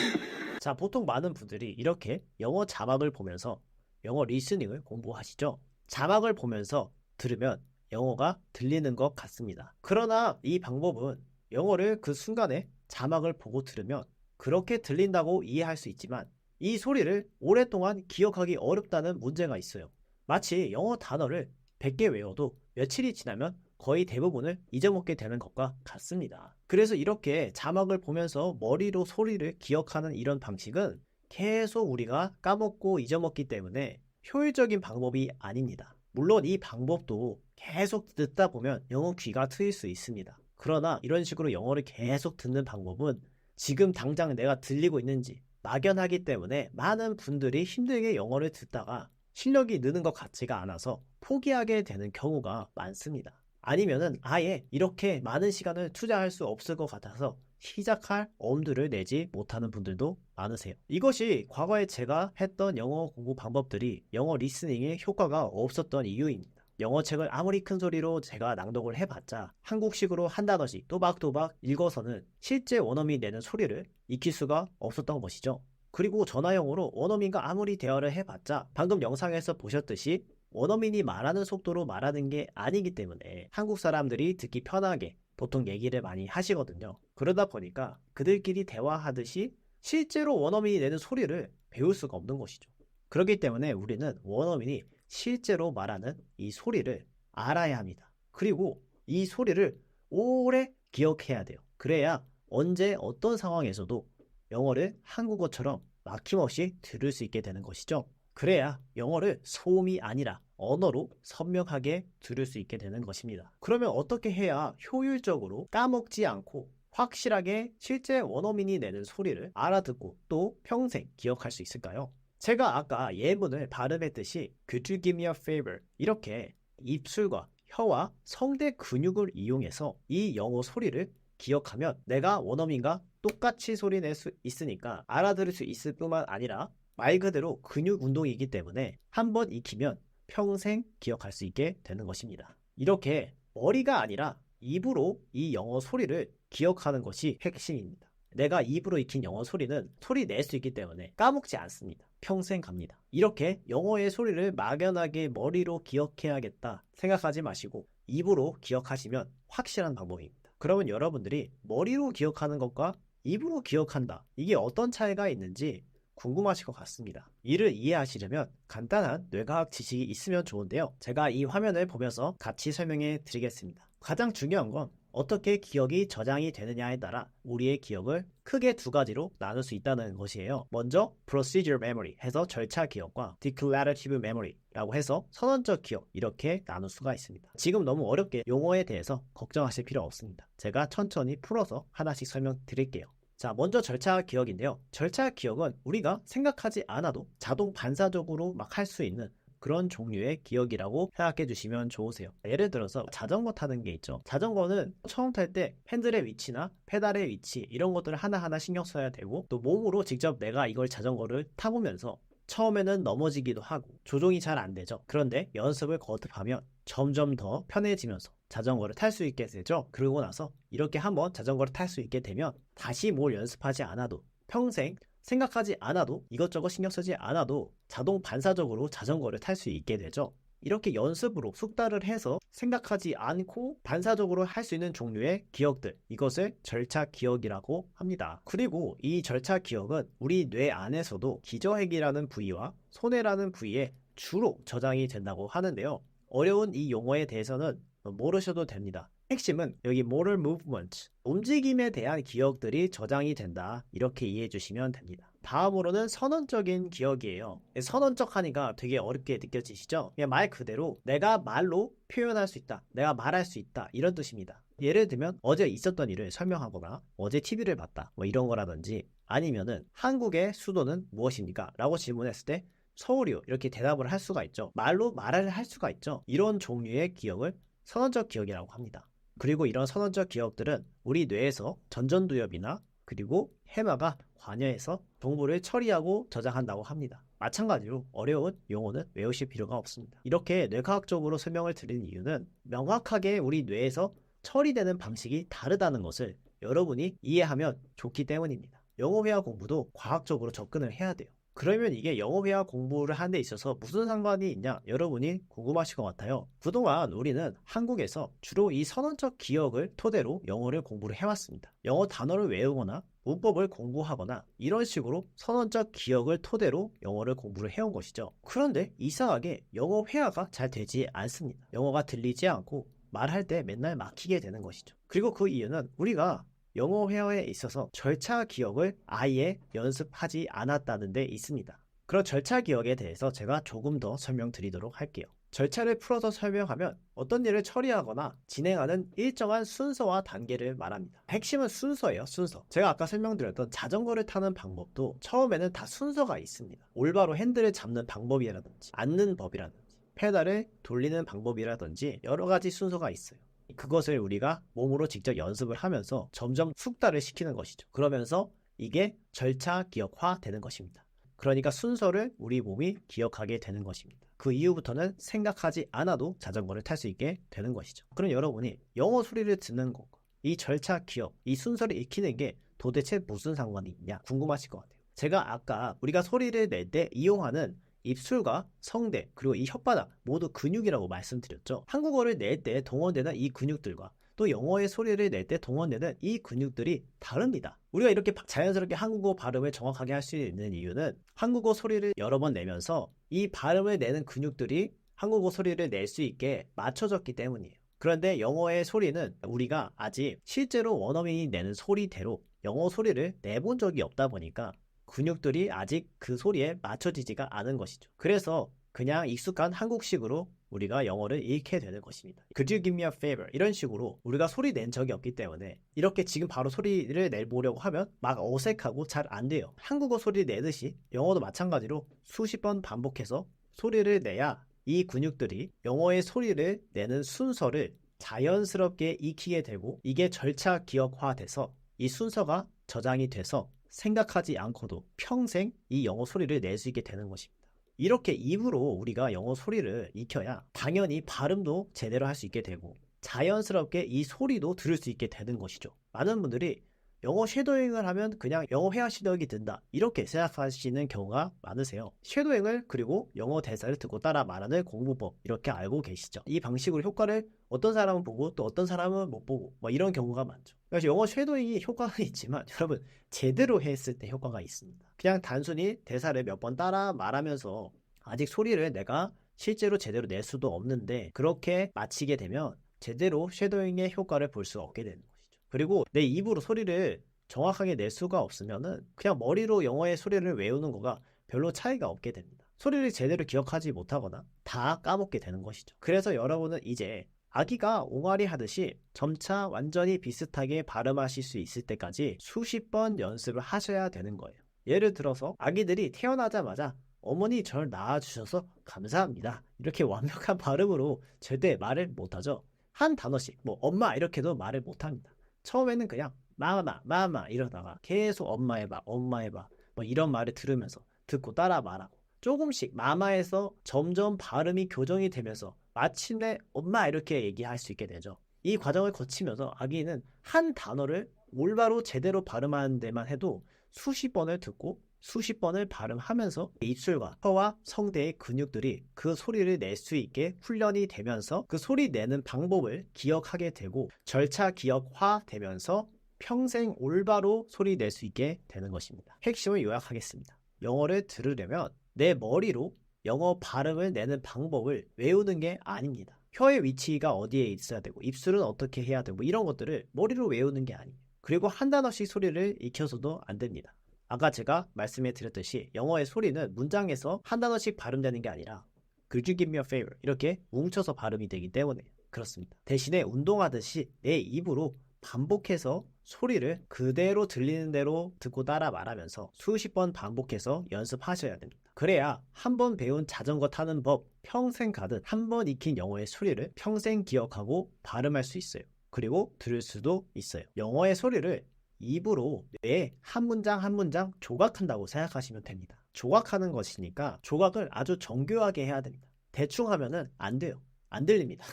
자, 보통 많은 분들이 이렇게 영어 자막을 보면서 영어 리스닝을 공부하시죠. 자막을 보면서 들으면 영어가 들리는 것 같습니다. 그러나 이 방법은 영어를 그 순간에 자막을 보고 들으면 그렇게 들린다고 이해할 수 있지만 이 소리를 오랫동안 기억하기 어렵다는 문제가 있어요. 마치 영어 단어를 100개 외워도 며칠이 지나면 거의 대부분을 잊어먹게 되는 것과 같습니다. 그래서 이렇게 자막을 보면서 머리로 소리를 기억하는 이런 방식은 계속 우리가 까먹고 잊어먹기 때문에 효율적인 방법이 아닙니다. 물론 이 방법도 계속 듣다 보면 영어 귀가 트일 수 있습니다. 그러나 이런 식으로 영어를 계속 듣는 방법은 지금 당장 내가 들리고 있는지 막연하기 때문에 많은 분들이 힘들게 영어를 듣다가 실력이 느는 것 같지가 않아서 포기하게 되는 경우가 많습니다. 아니면은 아예 이렇게 많은 시간을 투자할 수 없을 것 같아서 시작할 엄두를 내지 못하는 분들도 많으세요. 이것이 과거에 제가 했던 영어 공부 방법들이 영어 리스닝에 효과가 없었던 이유입니다. 영어 책을 아무리 큰 소리로 제가 낭독을 해봤자 한국식으로 한 단어씩 또박또박 읽어서는 실제 원어민이 내는 소리를 익힐 수가 없었던 것이죠. 그리고 전화용으로 원어민과 아무리 대화를 해봤자 방금 영상에서 보셨듯이 원어민이 말하는 속도로 말하는 게 아니기 때문에 한국 사람들이 듣기 편하게 보통 얘기를 많이 하시거든요. 그러다 보니까 그들끼리 대화하듯이 실제로 원어민이 내는 소리를 배울 수가 없는 것이죠. 그렇기 때문에 우리는 원어민이 실제로 말하는 이 소리를 알아야 합니다. 그리고 이 소리를 오래 기억해야 돼요. 그래야 언제 어떤 상황에서도 영어를 한국어처럼 막힘없이 들을 수 있게 되는 것이죠. 그래야 영어를 소음이 아니라 언어로 선명하게 들을 수 있게 되는 것입니다. 그러면 어떻게 해야 효율적으로 까먹지 않고 확실하게 실제 원어민이 내는 소리를 알아듣고 또 평생 기억할 수 있을까요? 제가 아까 예문을 발음했듯이 Could you give me a favor? 이렇게 입술과 혀와 성대 근육을 이용해서 이 영어 소리를 기억하면 내가 원어민과 똑같이 소리 낼 수 있으니까 알아들을 수 있을 뿐만 아니라 말 그대로 근육 운동이기 때문에 한번 익히면 평생 기억할 수 있게 되는 것입니다. 이렇게 머리가 아니라 입으로 이 영어 소리를 기억하는 것이 핵심입니다. 내가 입으로 익힌 영어 소리는 소리 낼 수 있기 때문에 까먹지 않습니다. 평생 갑니다. 이렇게 영어의 소리를 막연하게 머리로 기억해야겠다 생각하지 마시고 입으로 기억하시면 확실한 방법입니다. 그러면 여러분들이 머리로 기억하는 것과 입으로 기억한다. 이게 어떤 차이가 있는지 궁금하실 것 같습니다. 이를 이해하시려면 간단한 뇌과학 지식이 있으면 좋은데요. 제가 이 화면을 보면서 같이 설명해 드리겠습니다. 가장 중요한 건 어떻게 기억이 저장이 되느냐에 따라 우리의 기억을 크게 두 가지로 나눌 수 있다는 것이에요. 먼저 Procedure Memory 해서 절차 기억과 Declarative Memory라고 해서 선언적 기억 이렇게 나눌 수가 있습니다. 지금 너무 어렵게 용어에 대해서 걱정하실 필요 없습니다. 제가 천천히 풀어서 하나씩 설명드릴게요. 자, 먼저 절차 기억인데요. 절차 기억은 우리가 생각하지 않아도 자동 반사적으로 막 할 수 있는 그런 종류의 기억이라고 생각해 주시면 좋으세요. 예를 들어서 자전거 타는 게 있죠. 자전거는 처음 탈 때 핸들의 위치나 페달의 위치 이런 것들을 하나하나 신경 써야 되고 또 몸으로 직접 내가 이걸 자전거를 타보면서 처음에는 넘어지기도 하고 조종이 잘 안 되죠. 그런데 연습을 거듭하면 점점 더 편해지면서 자전거를 탈 수 있게 되죠. 그러고 나서 이렇게 한번 자전거를 탈 수 있게 되면 다시 뭘 연습하지 않아도 평생 생각하지 않아도 이것저것 신경 쓰지 않아도 자동 반사적으로 자전거를 탈 수 있게 되죠. 이렇게 연습으로 숙달을 해서 생각하지 않고 반사적으로 할 수 있는 종류의 기억들, 이것을 절차 기억이라고 합니다. 그리고 이 절차 기억은 우리 뇌 안에서도 기저핵이라는 부위와 소뇌라는 부위에 주로 저장이 된다고 하는데요. 어려운 이 용어에 대해서는 모르셔도 됩니다. 핵심은 여기 motor movement, 움직임에 대한 기억들이 저장이 된다. 이렇게 이해해 주시면 됩니다. 다음으로는 선언적인 기억이에요. 선언적 하니까 되게 어렵게 느껴지시죠? 그냥 말 그대로 내가 말로 표현할 수 있다. 내가 말할 수 있다. 이런 뜻입니다. 예를 들면 어제 있었던 일을 설명하거나 어제 TV를 봤다. 뭐 이런 거라든지 아니면은 한국의 수도는 무엇입니까? 라고 질문했을 때 서울이요. 이렇게 대답을 할 수가 있죠. 말로 말을 할 수가 있죠. 이런 종류의 기억을 선언적 기억이라고 합니다. 그리고 이런 선언적 기억들은 우리 뇌에서 전전두엽이나 그리고 해마가 관여해서 정보를 처리하고 저장한다고 합니다. 마찬가지로 어려운 용어는 외우실 필요가 없습니다. 이렇게 뇌과학적으로 설명을 드린 이유는 명확하게 우리 뇌에서 처리되는 방식이 다르다는 것을 여러분이 이해하면 좋기 때문입니다. 영어 회화 공부도 과학적으로 접근을 해야 돼요. 그러면 이게 영어 회화 공부를 하는 데 있어서 무슨 상관이 있냐 여러분이 궁금하실 것 같아요. 그동안 우리는 한국에서 주로 이 선언적 기억을 토대로 영어를 공부를 해왔습니다. 영어 단어를 외우거나 문법을 공부하거나 이런 식으로 선언적 기억을 토대로 영어를 공부를 해온 것이죠. 그런데 이상하게 영어 회화가 잘 되지 않습니다. 영어가 들리지 않고 말할 때 맨날 막히게 되는 것이죠. 그리고 그 이유는 우리가 영어 회화에 있어서 절차 기억을 아예 연습하지 않았다는 데 있습니다. 그런 절차 기억에 대해서 제가 조금 더 설명드리도록 할게요. 절차를 풀어서 설명하면 어떤 일을 처리하거나 진행하는 일정한 순서와 단계를 말합니다. 핵심은 순서예요, 순서. 제가 아까 설명드렸던 자전거를 타는 방법도 처음에는 다 순서가 있습니다. 올바로 핸들을 잡는 방법이라든지 앉는 법이라든지 페달을 돌리는 방법이라든지 여러 가지 순서가 있어요. 그것을 우리가 몸으로 직접 연습을 하면서 점점 숙달을 시키는 것이죠. 그러면서 이게 절차 기억화 되는 것입니다. 그러니까 순서를 우리 몸이 기억하게 되는 것입니다. 그 이후부터는 생각하지 않아도 자전거를 탈 수 있게 되는 것이죠. 그럼 여러분이 영어 소리를 듣는 것과 이 절차 기억, 이 순서를 익히는 게 도대체 무슨 상관이 있냐 궁금하실 것 같아요. 제가 아까 우리가 소리를 낼 때 이용하는 입술과 성대 그리고 이 혓바닥 모두 근육이라고 말씀드렸죠. 한국어를 낼 때 동원되는 이 근육들과 또 영어의 소리를 낼 때 동원되는 이 근육들이 다릅니다. 우리가 이렇게 자연스럽게 한국어 발음을 정확하게 할 수 있는 이유는 한국어 소리를 여러 번 내면서 이 발음을 내는 근육들이 한국어 소리를 낼 수 있게 맞춰졌기 때문이에요. 그런데 영어의 소리는 우리가 아직 실제로 원어민이 내는 소리대로 영어 소리를 내본 적이 없다 보니까 근육들이 아직 그 소리에 맞춰지지가 않은 것이죠. 그래서 그냥 익숙한 한국식으로 우리가 영어를 읽게 되는 것입니다. Could you give me a favor? 이런 식으로 우리가 소리 낸 적이 없기 때문에 이렇게 지금 바로 소리를 내보려고 하면 막 어색하고 잘 안 돼요. 한국어 소리 내듯이 영어도 마찬가지로 수십 번 반복해서 소리를 내야 이 근육들이 영어의 소리를 내는 순서를 자연스럽게 익히게 되고 이게 절차 기억화돼서 이 순서가 저장이 돼서 생각하지 않고도 평생 이 영어 소리를 낼 수 있게 되는 것입니다. 이렇게 입으로 우리가 영어 소리를 익혀야 당연히 발음도 제대로 할 수 있게 되고 자연스럽게 이 소리도 들을 수 있게 되는 것이죠. 많은 분들이 영어 쉐도잉을 하면 그냥 영어 회화 실력이 든다 이렇게 생각하시는 경우가 많으세요. 쉐도잉을 그리고 영어 대사를 듣고 따라 말하는 공부법 이렇게 알고 계시죠. 이 방식으로 효과를 어떤 사람은 보고 또 어떤 사람은 못 보고 뭐 이런 경우가 많죠. 그래서 영어 쉐도잉이 효과는 있지만 여러분 제대로 했을 때 효과가 있습니다. 그냥 단순히 대사를 몇 번 따라 말하면서 아직 소리를 내가 실제로 제대로 낼 수도 없는데 그렇게 마치게 되면 제대로 쉐도잉의 효과를 볼 수 없게 되는 것이죠. 그리고 내 입으로 소리를 정확하게 낼 수가 없으면은 그냥 머리로 영어의 소리를 외우는 거가 별로 차이가 없게 됩니다. 소리를 제대로 기억하지 못하거나 다 까먹게 되는 것이죠. 그래서 여러분은 이제 아기가 옹알이 하듯이 점차 완전히 비슷하게 발음하실 수 있을 때까지 수십 번 연습을 하셔야 되는 거예요. 예를 들어서 아기들이 태어나자마자 어머니 절 낳아주셔서 감사합니다. 이렇게 완벽한 발음으로 절대 말을 못하죠. 한 단어씩 뭐 엄마 이렇게도 말을 못합니다. 처음에는 그냥 마마 마마 이러다가 계속 엄마 해봐 엄마 해봐 뭐 이런 말을 들으면서 듣고 따라 말하고 조금씩 마마에서 점점 발음이 교정이 되면서 마침내 엄마 이렇게 얘기할 수 있게 되죠. 이 과정을 거치면서 아기는 한 단어를 올바로 제대로 발음하는 데만 해도 수십 번을 듣고 수십 번을 발음하면서 입술과 혀와 성대의 근육들이 그 소리를 낼 수 있게 훈련이 되면서 그 소리 내는 방법을 기억하게 되고 절차 기억화 되면서 평생 올바로 소리 낼 수 있게 되는 것입니다. 핵심을 요약하겠습니다. 영어를 들으려면 내 머리로 영어 발음을 내는 방법을 외우는 게 아닙니다. 혀의 위치가 어디에 있어야 되고 입술은 어떻게 해야 되고 이런 것들을 머리로 외우는 게 아니에요. 그리고 한 단어씩 소리를 익혀서도 안 됩니다. 아까 제가 말씀해 드렸듯이 영어의 소리는 문장에서 한 단어씩 발음되는 게 아니라 Could you give me a favor? 이렇게 뭉쳐서 발음이 되기 때문에 그렇습니다. 대신에 운동하듯이 내 입으로 반복해서 소리를 그대로 들리는 대로 듣고 따라 말하면서 수십 번 반복해서 연습하셔야 됩니다. 그래야 한 번 배운 자전거 타는 법 평생 가듯 한 번 익힌 영어의 소리를 평생 기억하고 발음할 수 있어요. 그리고 들을 수도 있어요. 영어의 소리를 입으로 뇌에 한 문장 한 문장 조각한다고 생각하시면 됩니다. 조각하는 것이니까 조각을 아주 정교하게 해야 됩니다. 대충 하면은 안 돼요. 안 들립니다.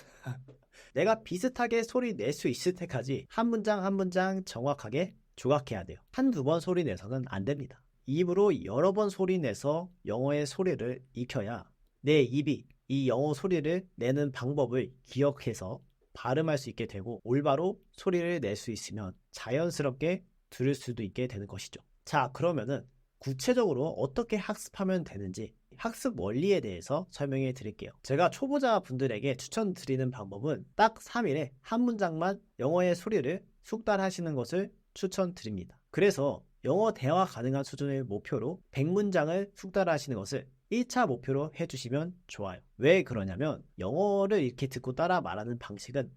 내가 비슷하게 소리 낼 수 있을 때까지 한 문장 한 문장 정확하게 조각해야 돼요. 한두 번 소리 내서는 안 됩니다. 입으로 여러 번 소리 내서 영어의 소리를 익혀야 내 입이 이 영어 소리를 내는 방법을 기억해서 발음할 수 있게 되고 올바로 소리를 낼 수 있으면 자연스럽게 들을 수도 있게 되는 것이죠. 자, 그러면은 구체적으로 어떻게 학습하면 되는지 학습 원리에 대해서 설명해 드릴게요. 제가 초보자 분들에게 추천드리는 방법은 딱 3일에 한 문장만 영어의 소리를 숙달하시는 것을 추천드립니다. 그래서 영어 대화 가능한 수준을 목표로 100문장을 숙달하시는 것을 1차 목표로 해주시면 좋아요. 왜 그러냐면 영어를 이렇게 듣고 따라 말하는 방식은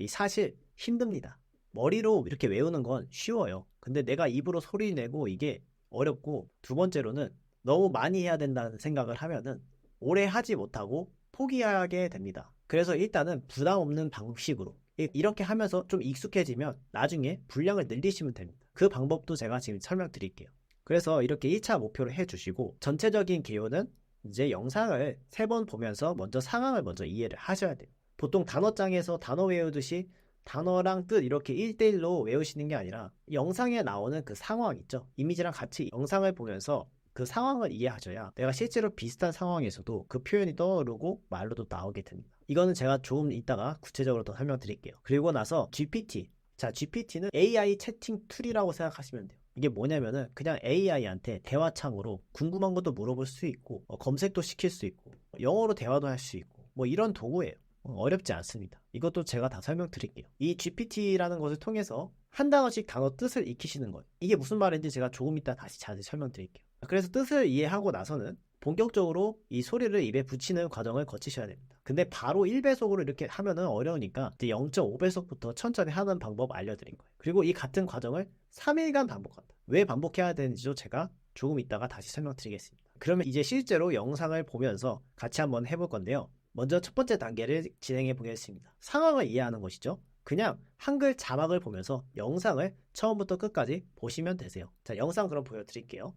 사실 힘듭니다. 머리로 이렇게 외우는 건 쉬워요. 근데 내가 입으로 소리 내고 이게 어렵고 두 번째로는 너무 많이 해야 된다는 생각을 하면은 오래 하지 못하고 포기하게 됩니다. 그래서 일단은 부담 없는 방식으로 이렇게 하면서 좀 익숙해지면 나중에 분량을 늘리시면 됩니다. 그 방법도 제가 지금 설명드릴게요. 그래서 이렇게 1차 목표를 해주시고 전체적인 개요는 이제 영상을 3번 보면서 먼저 상황을 먼저 이해를 하셔야 돼요. 보통 단어장에서 단어 외우듯이 단어랑 뜻 이렇게 1대1로 외우시는 게 아니라 영상에 나오는 그 상황 있죠. 이미지랑 같이 영상을 보면서 그 상황을 이해하셔야 내가 실제로 비슷한 상황에서도 그 표현이 떠오르고 말로도 나오게 됩니다. 이거는 제가 조금 이따가 구체적으로 더 설명드릴게요. 그리고 나서 GPT. 자, GPT는 AI 채팅 툴이라고 생각하시면 돼요. 이게 뭐냐면은 그냥 AI한테 대화창으로 궁금한 것도 물어볼 수 있고 검색도 시킬 수 있고 영어로 대화도 할 수 있고 뭐 이런 도구예요. 어렵지 않습니다. 이것도 제가 다 설명드릴게요. 이 GPT라는 것을 통해서 한 단어씩 단어 뜻을 익히시는 거예요. 이게 무슨 말인지 제가 조금 이따 다시 자세히 설명드릴게요. 그래서 뜻을 이해하고 나서는 본격적으로 이 소리를 입에 붙이는 과정을 거치셔야 됩니다. 근데 바로 1배속으로 이렇게 하면은 어려우니까 0.5배속부터 천천히 하는 방법 알려드린 거예요. 그리고 이 같은 과정을 3일간 반복한다. 왜 반복해야 되는지도 제가 조금 이따가 다시 설명드리겠습니다. 그러면 이제 실제로 영상을 보면서 같이 한번 해볼 건데요. 먼저 첫 번째 단계를 진행해 보겠습니다. 상황을 이해하는 것이죠. 그냥 한글 자막을 보면서 영상을 처음부터 끝까지 보시면 되세요. 자, 영상 그럼 보여드릴게요.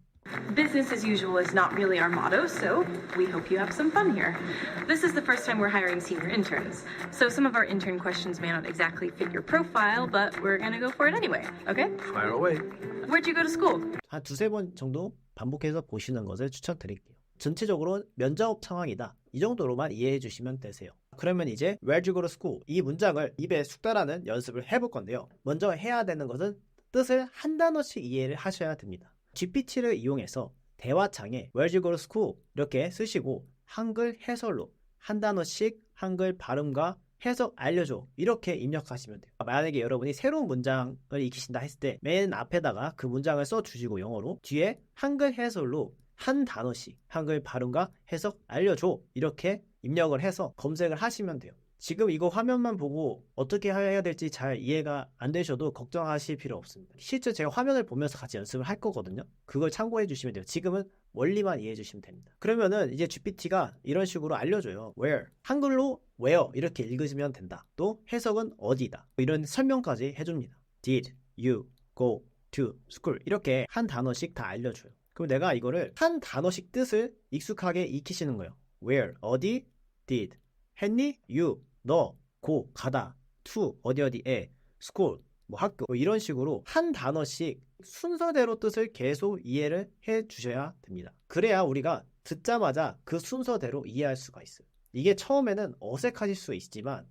Business as usual is not really our motto, so we hope you have some fun here. This is the first time we're hiring senior interns, so some of our intern questions may not exactly fit your profile, but we're gonna go for it anyway, okay? Fire away. Where'd you go to school? 한 두세 번 정도 반복해서 보시는 것을 추천드릴게요. 전체적으로 면접 상황이다. 이 정도로만 이해해 주시면 되세요. 그러면 이제 Where'd you go to school? 이 문장을 입에 숙달하는 연습을 해볼 건데요. 먼저 해야 되는 것은 뜻을 한 단어씩 이해를 하셔야 됩니다. GPT를 이용해서 대화창에 Where'd you go to school? 이렇게 쓰시고 한글 해설로 한 단어씩 한글 발음과 해석 알려줘. 이렇게 입력하시면 돼요. 만약에 여러분이 새로운 문장을 익히신다 했을 때 맨 앞에다가 그 문장을 써주시고 영어로 뒤에 한글 해설로 한 단어씩 한글 발음과 해석 알려줘. 이렇게 입력을 해서 검색을 하시면 돼요. 지금 이거 화면만 보고 어떻게 해야 될지 잘 이해가 안 되셔도 걱정하실 필요 없습니다. 실제 제가 화면을 보면서 같이 연습을 할 거거든요. 그걸 참고해 주시면 돼요. 지금은 원리만 이해해 주시면 됩니다. 그러면은 이제 GPT가 이런 식으로 알려줘요. Where, 한글로 where 이렇게 읽으시면 된다. 또 해석은 어디다. 이런 설명까지 해줍니다. Did you go to school? 이렇게 한 단어씩 다 알려줘요. 그럼 내가 이거를 한 단어씩 뜻을 익숙하게 익히시는 거예요. Where, 어디, did, 했니? you, 너, go, 가다, to, 어디에, school, 뭐 학교, 뭐 이런 식으로 한 단어씩 순서대로 뜻을 계속 이해를 해 주셔야 됩니다. 그래야 우리가 듣자마자 그 순서대로 이해할 수가 있어요. 이게 처음에는 어색하실 수 있지만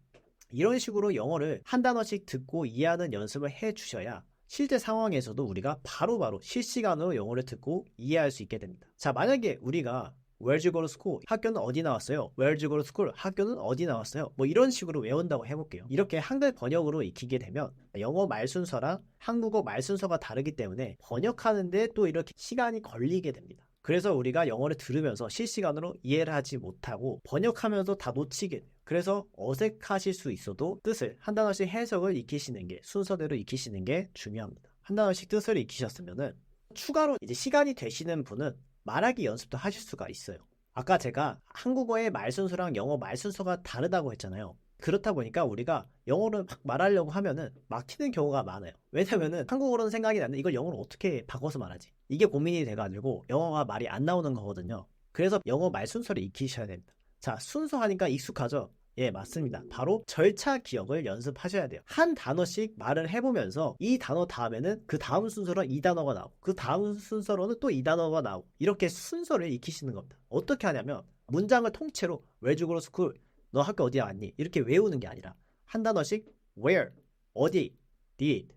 이런 식으로 영어를 한 단어씩 듣고 이해하는 연습을 해 주셔야 실제 상황에서도 우리가 바로바로 실시간으로 영어를 듣고 이해할 수 있게 됩니다. 자, 만약에 우리가 Where'd you go to school? 학교는 어디 나왔어요? Where'd you go to school? 학교는 어디 나왔어요? 뭐 이런 식으로 외운다고 해볼게요. 이렇게 한글 번역으로 익히게 되면 영어 말순서랑 한국어 말순서가 다르기 때문에 번역하는데 또 이렇게 시간이 걸리게 됩니다. 그래서 우리가 영어를 들으면서 실시간으로 이해를 하지 못하고 번역하면서 다 놓치게 돼요. 그래서 어색하실 수 있어도 뜻을 한 단어씩 해석을 익히시는 게 순서대로 익히시는 게 중요합니다. 한 단어씩 뜻을 익히셨으면은 추가로 이제 시간이 되시는 분은 말하기 연습도 하실 수가 있어요. 아까 제가 한국어의 말순서랑 영어 말순서가 다르다고 했잖아요. 그렇다 보니까 우리가 영어를 막 말하려고 하면은 막히는 경우가 많아요. 왜냐면은 한국어로는 생각이 나는데 이걸 영어로 어떻게 바꿔서 말하지? 이게 고민이 돼가지고 영어가 말이 안 나오는 거거든요. 그래서 영어 말순서를 익히셔야 됩니다. 자, 순서 하니까 익숙하죠? 예, 맞습니다. 바로 절차 기억을 연습하셔야 돼요. 한 단어씩 말을 해보면서 이 단어 다음에는 그 다음 순서로 이 단어가 나오고 그 다음 순서로는 또 이 단어가 나오고 이렇게 순서를 익히시는 겁니다. 어떻게 하냐면 문장을 통째로 Where'd you go to school? 너 학교 어디에 왔니? 이렇게 외우는 게 아니라 한 단어씩 Where, 어디, did,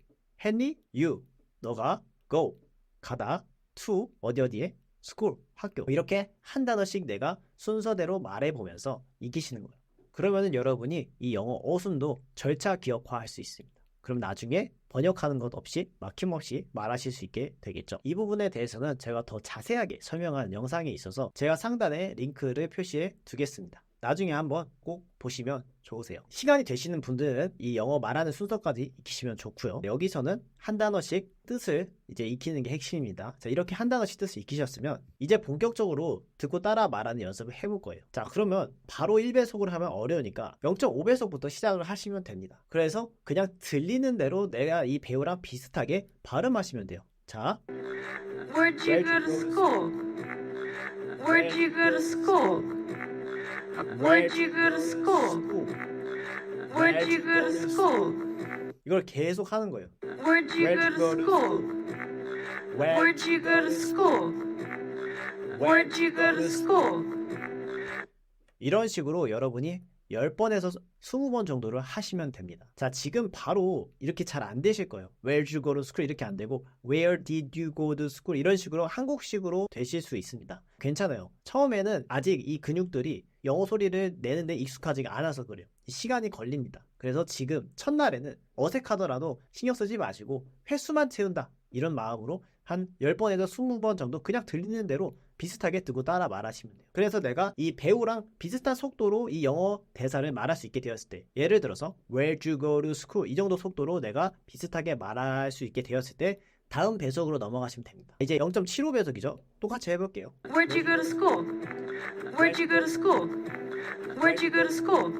했니? You, 너가 go, 가다, to, 어디에? school, 학교. 이렇게 한 단어씩 내가 순서대로 말해보면서 익히시는 거예요. 그러면은 여러분이 이 영어 어순도 절차 기억화할 수 있습니다. 그럼 나중에 번역하는 것 없이 막힘없이 말하실 수 있게 되겠죠. 이 부분에 대해서는 제가 더 자세하게 설명한 영상이 있어서 제가 상단에 링크를 표시해 두겠습니다. 나중에 한번 꼭 보시면 좋으세요. 시간이 되시는 분들은 이 영어 말하는 순서까지 익히시면 좋고요. 여기서는 한 단어씩 뜻을 이제 익히는 게 핵심입니다. 자, 이렇게 한 단어씩 뜻을 익히셨으면 이제 본격적으로 듣고 따라 말하는 연습을 해볼 거예요. 자, 그러면 바로 1배속으로 하면 어려우니까 0.5배속부터 시작을 하시면 됩니다. 그래서 그냥 들리는 대로 내가 이 배우랑 비슷하게 발음하시면 돼요. 자, Where'd you go to school? Where'd you go to school? Where'd you go to school? Where'd you go to school? 이걸 계속 하는 거예요. Where'd you go to school? Where'd you go to school? Where'd you go to school? 이런 식으로 여러분이 10번에서 20번 정도를 하시면 됩니다. 자, 지금 바로 이렇게 잘 안 되실 거예요. Where did you go to school? 이렇게 안 되고 Where did you go to school? 이런 식으로 한국식으로 되실 수 있습니다. 괜찮아요. 처음에는 아직 이 근육들이 영어 소리를 내는데 익숙하지가 않아서 그래요. 시간이 걸립니다. 그래서 지금 첫날에는 어색하더라도 신경 쓰지 마시고 횟수만 채운다. 이런 마음으로 한 10번에서 20번 정도 그냥 들리는 대로 비슷하게 듣고 따라 말하시면 돼요. 그래서 내가 이 배우랑 비슷한 속도로 이 영어 대사를 말할 수 있게 되었을 때, 예를 들어서 Where'd you go to school? 이 정도 속도로 내가 비슷하게 말할 수 있게 되었을 때 다음 배속으로 넘어가시면 됩니다. 이제 0.75배속이죠. 똑같이 해볼게요. Where'd you go to school? Where'd you go to school? Where'd you go to school?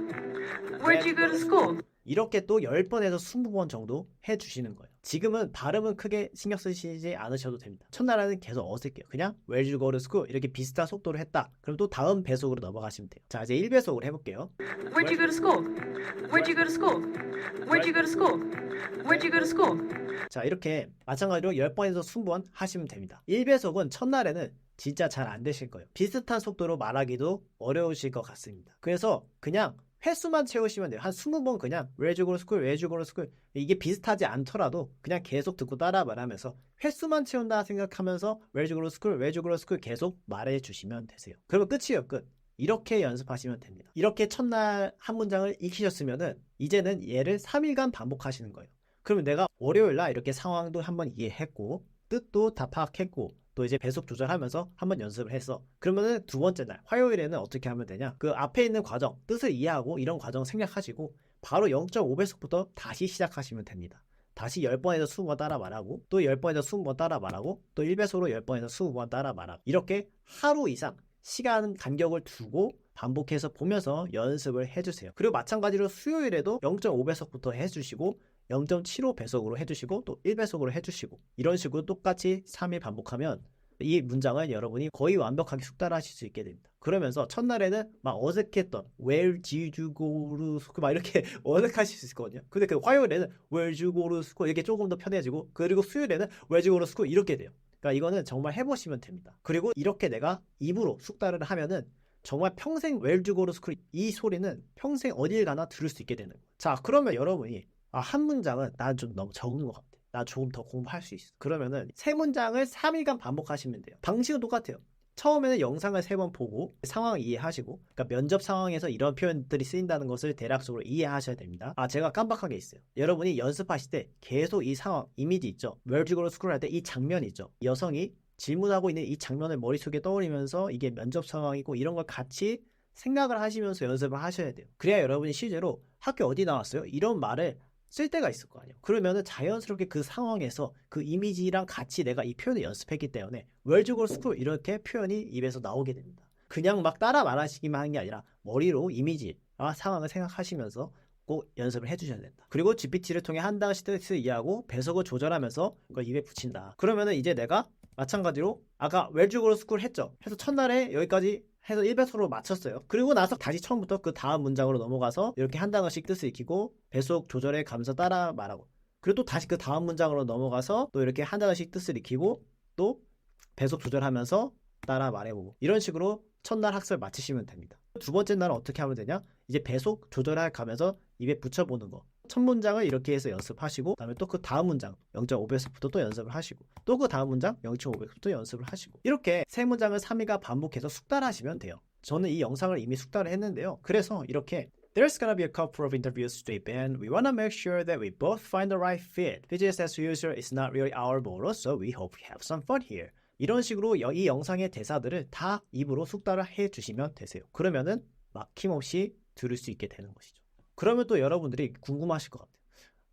Where'd you go to school? 이렇게 또 10번에서 20번 정도 해주시는 거예요. 지금은 발음은 크게 신경 쓰시지 않으셔도 됩니다. 첫날에는 계속 어색해요. 그냥 Where'd you go to school? 이렇게 비슷한 속도로 했다. 그럼 또 다음 배속으로 넘어가시면 돼요. 자, 이제 1배속으로 해볼게요. Where'd you go to school? Where'd you go to school? Where'd you go to school? Where'd you go to school? 자, 이렇게 마찬가지로 10번에서 20번 하시면 됩니다. 1배속은 첫날에는 진짜 잘 안 되실 거예요. 비슷한 속도로 말하기도 어려우실 것 같습니다. 그래서 그냥 횟수만 채우시면 돼요. 한 20번 그냥 Where'd you go to school? Where'd you go to school? 이게 비슷하지 않더라도 그냥 계속 듣고 따라 말하면서 횟수만 채운다 생각하면서 Where'd you go to school? Where'd you go to school? 계속 말해 주시면 되세요. 그러면 끝이에요. 끝. 이렇게 연습하시면 됩니다. 이렇게 첫날 한 문장을 익히셨으면은 이제는 얘를 3일간 반복하시는 거예요. 그러면 내가 월요일날 이렇게 상황도 한번 이해했고 뜻도 다 파악했고 또 이제 배속 조절하면서 한번 연습을 했어. 그러면은 두 번째 날 화요일에는 어떻게 하면 되냐? 그 앞에 있는 과정, 뜻을 이해하고 이런 과정 생략하시고 바로 0.5배속부터 다시 시작하시면 됩니다. 다시 10번에서 20번 따라 말하고 또 10번에서 20번 따라 말하고 또 1배속으로 10번에서 20번 따라 말하고 이렇게 하루 이상 시간 간격을 두고 반복해서 보면서 연습을 해주세요. 그리고 마찬가지로 수요일에도 0.5배속부터 해주시고 0.75배속으로 해주시고 또 1배속으로 해주시고 이런 식으로 똑같이 3일 반복하면 이 문장을 여러분이 거의 완벽하게 숙달하실 수 있게 됩니다. 그러면서 첫날에는 막 어색했던 Where did you go to school 막 이렇게 어색하실 수 있거든요. 근데 그 화요일에는 Where did you go to school 이렇게 조금 더 편해지고 그리고 수요일에는 Where did you go to school 이렇게 돼요. 그러니까 이거는 정말 해보시면 됩니다. 그리고 이렇게 내가 입으로 숙달을 하면은 정말 평생 Where did you go to school 이 소리는 평생 어딜 가나 들을 수 있게 되는 거예요. 자, 그러면 여러분이 한 문장은 난 좀 너무 적은 것 같아. 나 조금 더 공부할 수 있어. 그러면은 세 문장을 3일간 반복하시면 돼요. 방식은 똑같아요. 처음에는 영상을 3번 보고 상황을 이해하시고 그러니까 면접 상황에서 이런 표현들이 쓰인다는 것을 대략적으로 이해하셔야 됩니다. 제가 깜빡한 게 있어요. 여러분이 연습하실 때 계속 이 상황, 이미지 있죠. 웰직으로 스크롤할 때 이 장면 있죠. 여성이 질문하고 있는 이 장면을 머릿속에 떠올리면서 이게 면접 상황이고 이런 걸 같이 생각을 하시면서 연습을 하셔야 돼요. 그래야 여러분이 실제로 학교 어디 나왔어요? 이런 말을 쓸 때가 있을 거 아니에요. 그러면은 자연스럽게 그 상황에서 그 이미지랑 같이 내가 이 표현을 연습했기 때문에 웰직으로 스쿨 이렇게 표현이 입에서 나오게 됩니다. 그냥 막 따라 말하시기만 하는 게 아니라 머리로 이미지와 상황을 생각하시면서 꼭 연습을 해주셔야 된다. 그리고 GPT를 통해 한 단어씩 뜻을 이해하고 배속을 조절하면서 그걸 입에 붙인다. 그러면은 이제 내가 마찬가지로 아까 웰직으로 스쿨 했죠. 그래서 첫날에 여기까지 해서 1배속으로 맞췄어요. 그리고 나서 다시 처음부터 그 다음 문장으로 넘어가서 이렇게 한 단어씩 뜻을 익히고 배속 조절해 가면서 따라 말하고 그리고 또 다시 그 다음 문장으로 넘어가서 또 이렇게 한 단어씩 뜻을 익히고 또 배속 조절하면서 따라 말해보고 이런 식으로 첫날 학습을 마치시면 됩니다. 두 번째 날은 어떻게 하면 되냐? 이제 배속 조절해 가면서 입에 붙여보는 거. 첫 문장을 이렇게 해서 연습하시고 그다음에 또 그 다음 문장 0.5배속부터 또 연습을 하시고 또 그 다음 문장 0.5배속부터 연습을 하시고 이렇게 세 문장을 3일간 반복해서 숙달하시면 돼요. 저는 이 영상을 이미 숙달을 했는데요. 그래서 이렇게 There's gonna be a couple of interviews today, and we wanna make sure that we both find the right fit. Business as usual is not really our motto, so we hope you have some fun here. 이런 식으로 이 영상의 대사들을 다 입으로 숙달을 해주시면 되세요. 그러면은 막힘없이 들을 수 있게 되는 것이죠. 그러면 또 여러분들이 궁금하실 것 같아요.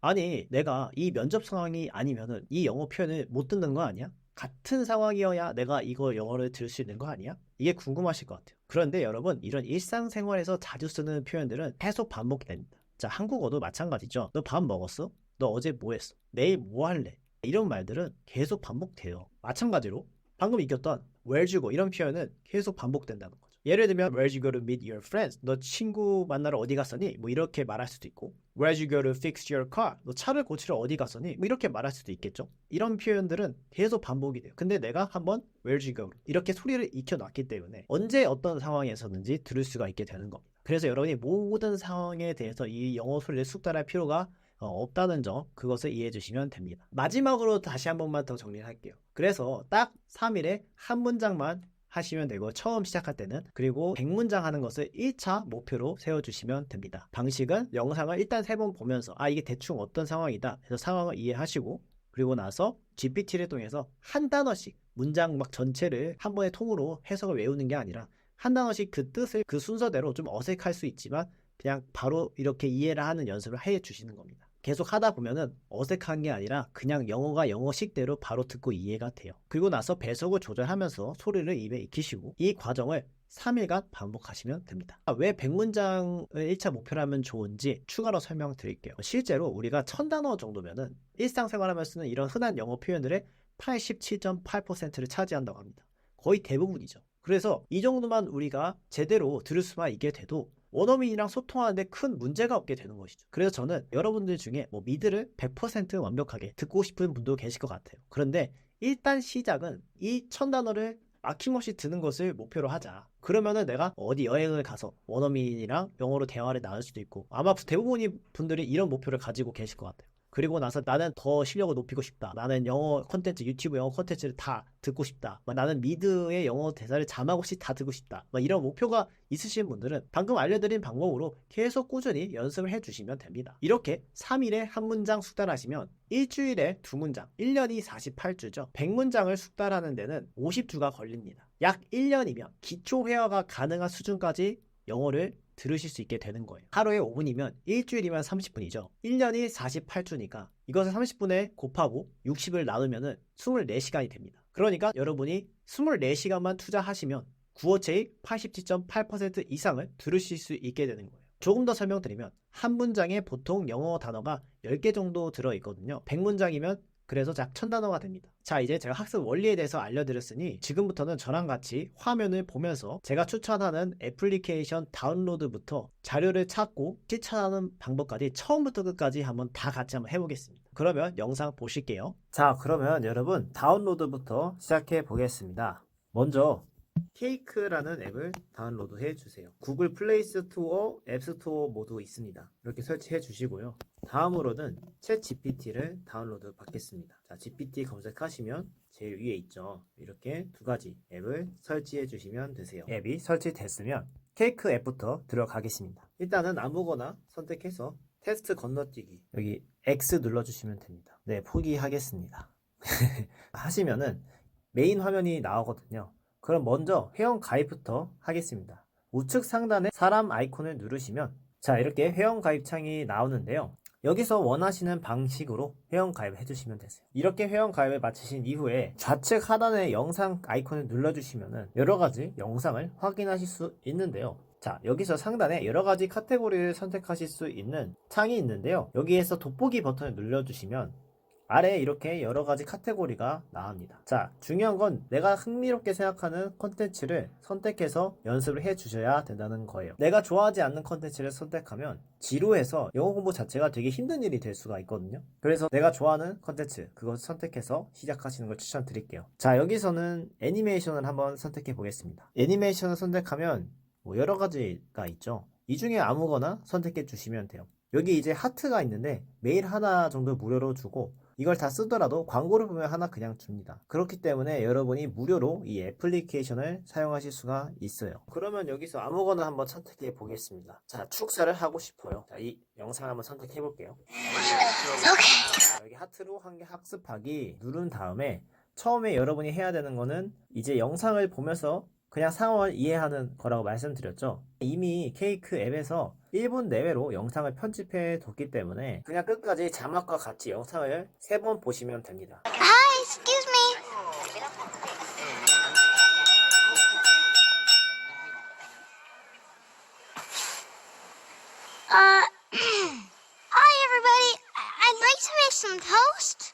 아니 내가 이 면접 상황이 아니면은 이 영어 표현을 못 듣는 거 아니야? 같은 상황이어야 내가 이거 영어를 들을 수 있는 거 아니야? 이게 궁금하실 것 같아요. 그런데 여러분 이런 일상생활에서 자주 쓰는 표현들은 계속 반복됩니다. 자, 한국어도 마찬가지죠. 너 밥 먹었어? 너 어제 뭐 했어? 내일 뭐 할래? 이런 말들은 계속 반복돼요. 마찬가지로 방금 익혔던 where'd you go 이런 표현은 계속 반복된다는 거죠. 예를 들면 where'd you go to meet your friends? 너 친구 만나러 어디 갔었니? 뭐 이렇게 말할 수도 있고 where'd you go to fix your car? 너 차를 고치러 어디 갔었니? 뭐 이렇게 말할 수도 있겠죠. 이런 표현들은 계속 반복이 돼요. 근데 내가 한번 where'd you go? 이렇게 소리를 익혀놨기 때문에 언제 어떤 상황에서든지 들을 수가 있게 되는 겁니다. 그래서 여러분이 모든 상황에 대해서 이 영어 소리를 숙달할 필요가 없다는 점 그것을 이해해 주시면 됩니다. 마지막으로 다시 한 번만 더 정리를 할게요. 그래서 딱 3일에 한 문장만 하시면 되고 처음 시작할 때는 그리고 100문장 하는 것을 1차 목표로 세워주시면 됩니다. 방식은 영상을 일단 3번 보면서 이게 대충 어떤 상황이다 해서 상황을 이해하시고 그리고 나서 GPT를 통해서 한 단어씩 문장 막 전체를 한 번에 통으로 해석을 외우는 게 아니라 한 단어씩 그 뜻을 그 순서대로 좀 어색할 수 있지만 그냥 바로 이렇게 이해를 하는 연습을 해 주시는 겁니다. 계속 하다 보면은 어색한 게 아니라 그냥 영어가 영어식대로 바로 듣고 이해가 돼요. 그리고 나서 배속을 조절하면서 소리를 입에 익히시고 이 과정을 3일간 반복하시면 됩니다. 왜 100문장을 1차 목표로 하면 좋은지 추가로 설명드릴게요. 실제로 우리가 1000단어 정도면은 일상생활하면서 쓰는 이런 흔한 영어 표현들의 87.8%를 차지한다고 합니다. 거의 대부분이죠. 그래서 이 정도만 우리가 제대로 들을 수만 있게 돼도 원어민이랑 소통하는데 큰 문제가 없게 되는 것이죠. 그래서 저는 여러분들 중에 미드를 100% 완벽하게 듣고 싶은 분도 계실 것 같아요. 그런데 일단 시작은 이 1000단어를 아낌없이 듣는 것을 목표로 하자. 그러면은 내가 어디 여행을 가서 원어민이랑 영어로 대화를 나눌 수도 있고 아마 대부분의 분들이 이런 목표를 가지고 계실 것 같아요. 그리고 나서 나는 더 실력을 높이고 싶다. 나는 영어 콘텐츠, 유튜브 영어 콘텐츠를 다 듣고 싶다. 나는 미드의 영어 대사를 자막 없이 다 듣고 싶다. 이런 목표가 있으신 분들은 방금 알려드린 방법으로 계속 꾸준히 연습을 해주시면 됩니다. 이렇게 3일에 한 문장 숙달하시면 일주일에 2문장, 1년이 48주죠. 100문장을 숙달하는 데는 50주가 걸립니다. 약 1년이면 기초 회화가 가능한 수준까지 영어를 들으실 수 있게 되는 거예요. 하루에 5분이면 일주일이면 30분이죠. 1년이 48주니까 이것을 30분에 곱하고 60을 나누면 24시간이 됩니다. 그러니까 여러분이 24시간만 투자하시면 구어체의 87.8% 이상을 들으실 수 있게 되는 거예요. 조금 더 설명드리면 한 문장에 보통 영어 단어가 10개 정도 들어있거든요. 100문장이면 그래서 약 1000단어가 됩니다. 자, 이제 제가 학습 원리에 대해서 알려드렸으니 지금부터는 저랑 같이 화면을 보면서 제가 추천하는 애플리케이션 다운로드부터 자료를 찾고 실천하는 방법까지 처음부터 끝까지 한번 다 같이 한번 해보겠습니다. 그러면 영상 보실게요. 자, 그러면 여러분 다운로드부터 시작해 보겠습니다. 먼저 케이크라는 앱을 다운로드 해주세요. 구글 플레이 스토어, 앱 스토어 모두 있습니다. 이렇게 설치해 주시고요. 다음으로는 챗 GPT를 다운로드 받겠습니다. 자, GPT 검색하시면 제일 위에 있죠. 이렇게 두 가지 앱을 설치해 주시면 되세요. 앱이 설치됐으면 케이크 앱부터 들어가겠습니다. 일단은 아무거나 선택해서 테스트 건너뛰기 여기 X 눌러주시면 됩니다. 네, 포기하겠습니다. 하시면은 메인 화면이 나오거든요. 그럼 먼저 회원 가입부터 하겠습니다. 우측 상단에 사람 아이콘을 누르시면 자, 이렇게 회원 가입 창이 나오는데요. 여기서 원하시는 방식으로 회원 가입을 해주시면 되세요. 이렇게 회원 가입을 마치신 이후에 좌측 하단에 영상 아이콘을 눌러주시면 여러가지 영상을 확인하실 수 있는데요. 자, 여기서 상단에 여러가지 카테고리를 선택하실 수 있는 창이 있는데요. 여기에서 돋보기 버튼을 눌러주시면 아래에 이렇게 여러가지 카테고리가 나옵니다. 자, 중요한 건 내가 흥미롭게 생각하는 컨텐츠를 선택해서 연습을 해 주셔야 된다는 거예요. 내가 좋아하지 않는 컨텐츠를 선택하면 지루해서 영어 공부 자체가 되게 힘든 일이 될 수가 있거든요. 그래서 내가 좋아하는 컨텐츠 그것을 선택해서 시작하시는 걸 추천드릴게요. 자, 여기서는 애니메이션을 한번 선택해 보겠습니다. 애니메이션을 선택하면 여러 가지가 있죠. 이 중에 아무거나 선택해 주시면 돼요. 여기 이제 하트가 있는데 매일 하나 정도 무료로 주고 이걸 다 쓰더라도 광고를 보면 하나 그냥 줍니다. 그렇기 때문에 여러분이 무료로 이 애플리케이션을 사용하실 수가 있어요. 그러면 여기서 아무거나 한번 선택해 보겠습니다. 자, 축사를 하고 싶어요. 자, 이 영상 한번 선택해 볼게요. 여기 하트로 한 개 학습하기 누른 다음에 처음에 여러분이 해야 되는 거는 이제 영상을 보면서 그냥 상황을 이해하는 거라고 말씀드렸죠. 이미 케이크 앱에서 1분 내외로 영상을 편집해 뒀기 때문에 그냥 끝까지 자막과 같이 영상을 3번 보시면 됩니다. Hi, excuse me. Hi everybody. I'd like to make some toast.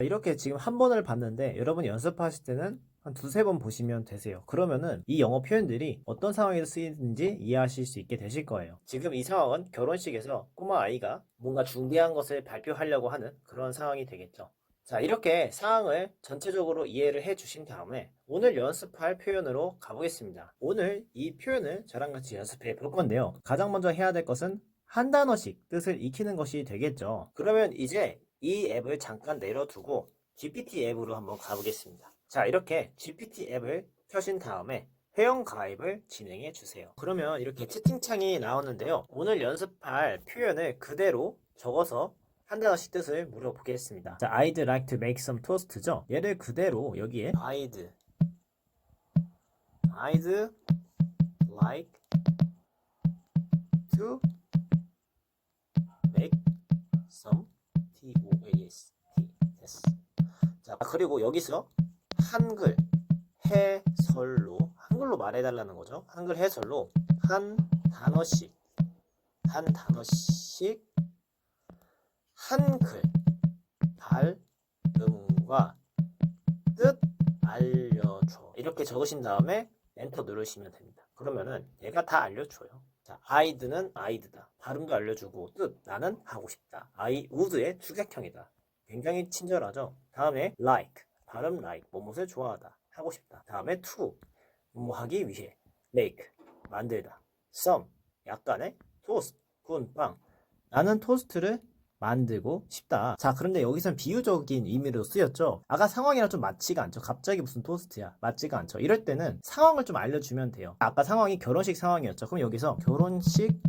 이렇게 지금 한 번을 봤는데 여러분이 연습하실 때는 한 2-3번 보시면 되세요. 그러면은 이 영어 표현들이 어떤 상황에서 쓰이는지 이해하실 수 있게 되실 거예요. 지금 이 상황은 결혼식에서 꼬마 아이가 뭔가 중대한 것을 발표하려고 하는 그런 상황이 되겠죠. 자, 이렇게 상황을 전체적으로 이해를 해 주신 다음에 오늘 연습할 표현으로 가보겠습니다. 오늘 이 표현을 저랑 같이 연습해 볼 건데요. 가장 먼저 해야 될 것은 한 단어씩 뜻을 익히는 것이 되겠죠. 그러면 이제 이 앱을 잠깐 내려두고 GPT 앱으로 한번 가보겠습니다. 자, 이렇게 GPT 앱을 켜신 다음에 회원 가입을 진행해 주세요. 그러면 이렇게 채팅창이 나오는데요. 오늘 연습할 표현을 그대로 적어서 한 단어씩 뜻을 물어보겠습니다. 자, I'd like to make some toast죠. 얘를 그대로 여기에 I'd like to make some toast. 자, 그리고 여기서 한글 해설로 한글로 말해달라는 거죠. 한글 해설로 한 단어씩 한글 발음과 뜻 알려줘. 이렇게 적으신 다음에 엔터 누르시면 됩니다. 그러면은 얘가 다 알려줘요. 자, I'd는 I'd다. 발음도 알려주고 뜻 나는 하고 싶다. I would의 주격형이다. 굉장히 친절하죠. 다음에 like 발음 like 뭐뭇을 좋아하다 하고 싶다. 다음에 to 뭐 하기 위해 make 만들다. some 약간의 toast 구운 빵 나는 토스트를 만들고 싶다. 자, 그런데 여기선 비유적인 의미로 쓰였죠. 아까 상황이랑 좀 맞지가 않죠. 갑자기 무슨 토스트야. 맞지가 않죠. 이럴 때는 상황을 좀 알려주면 돼요. 아까 상황이 결혼식 상황이었죠. 그럼 여기서 결혼식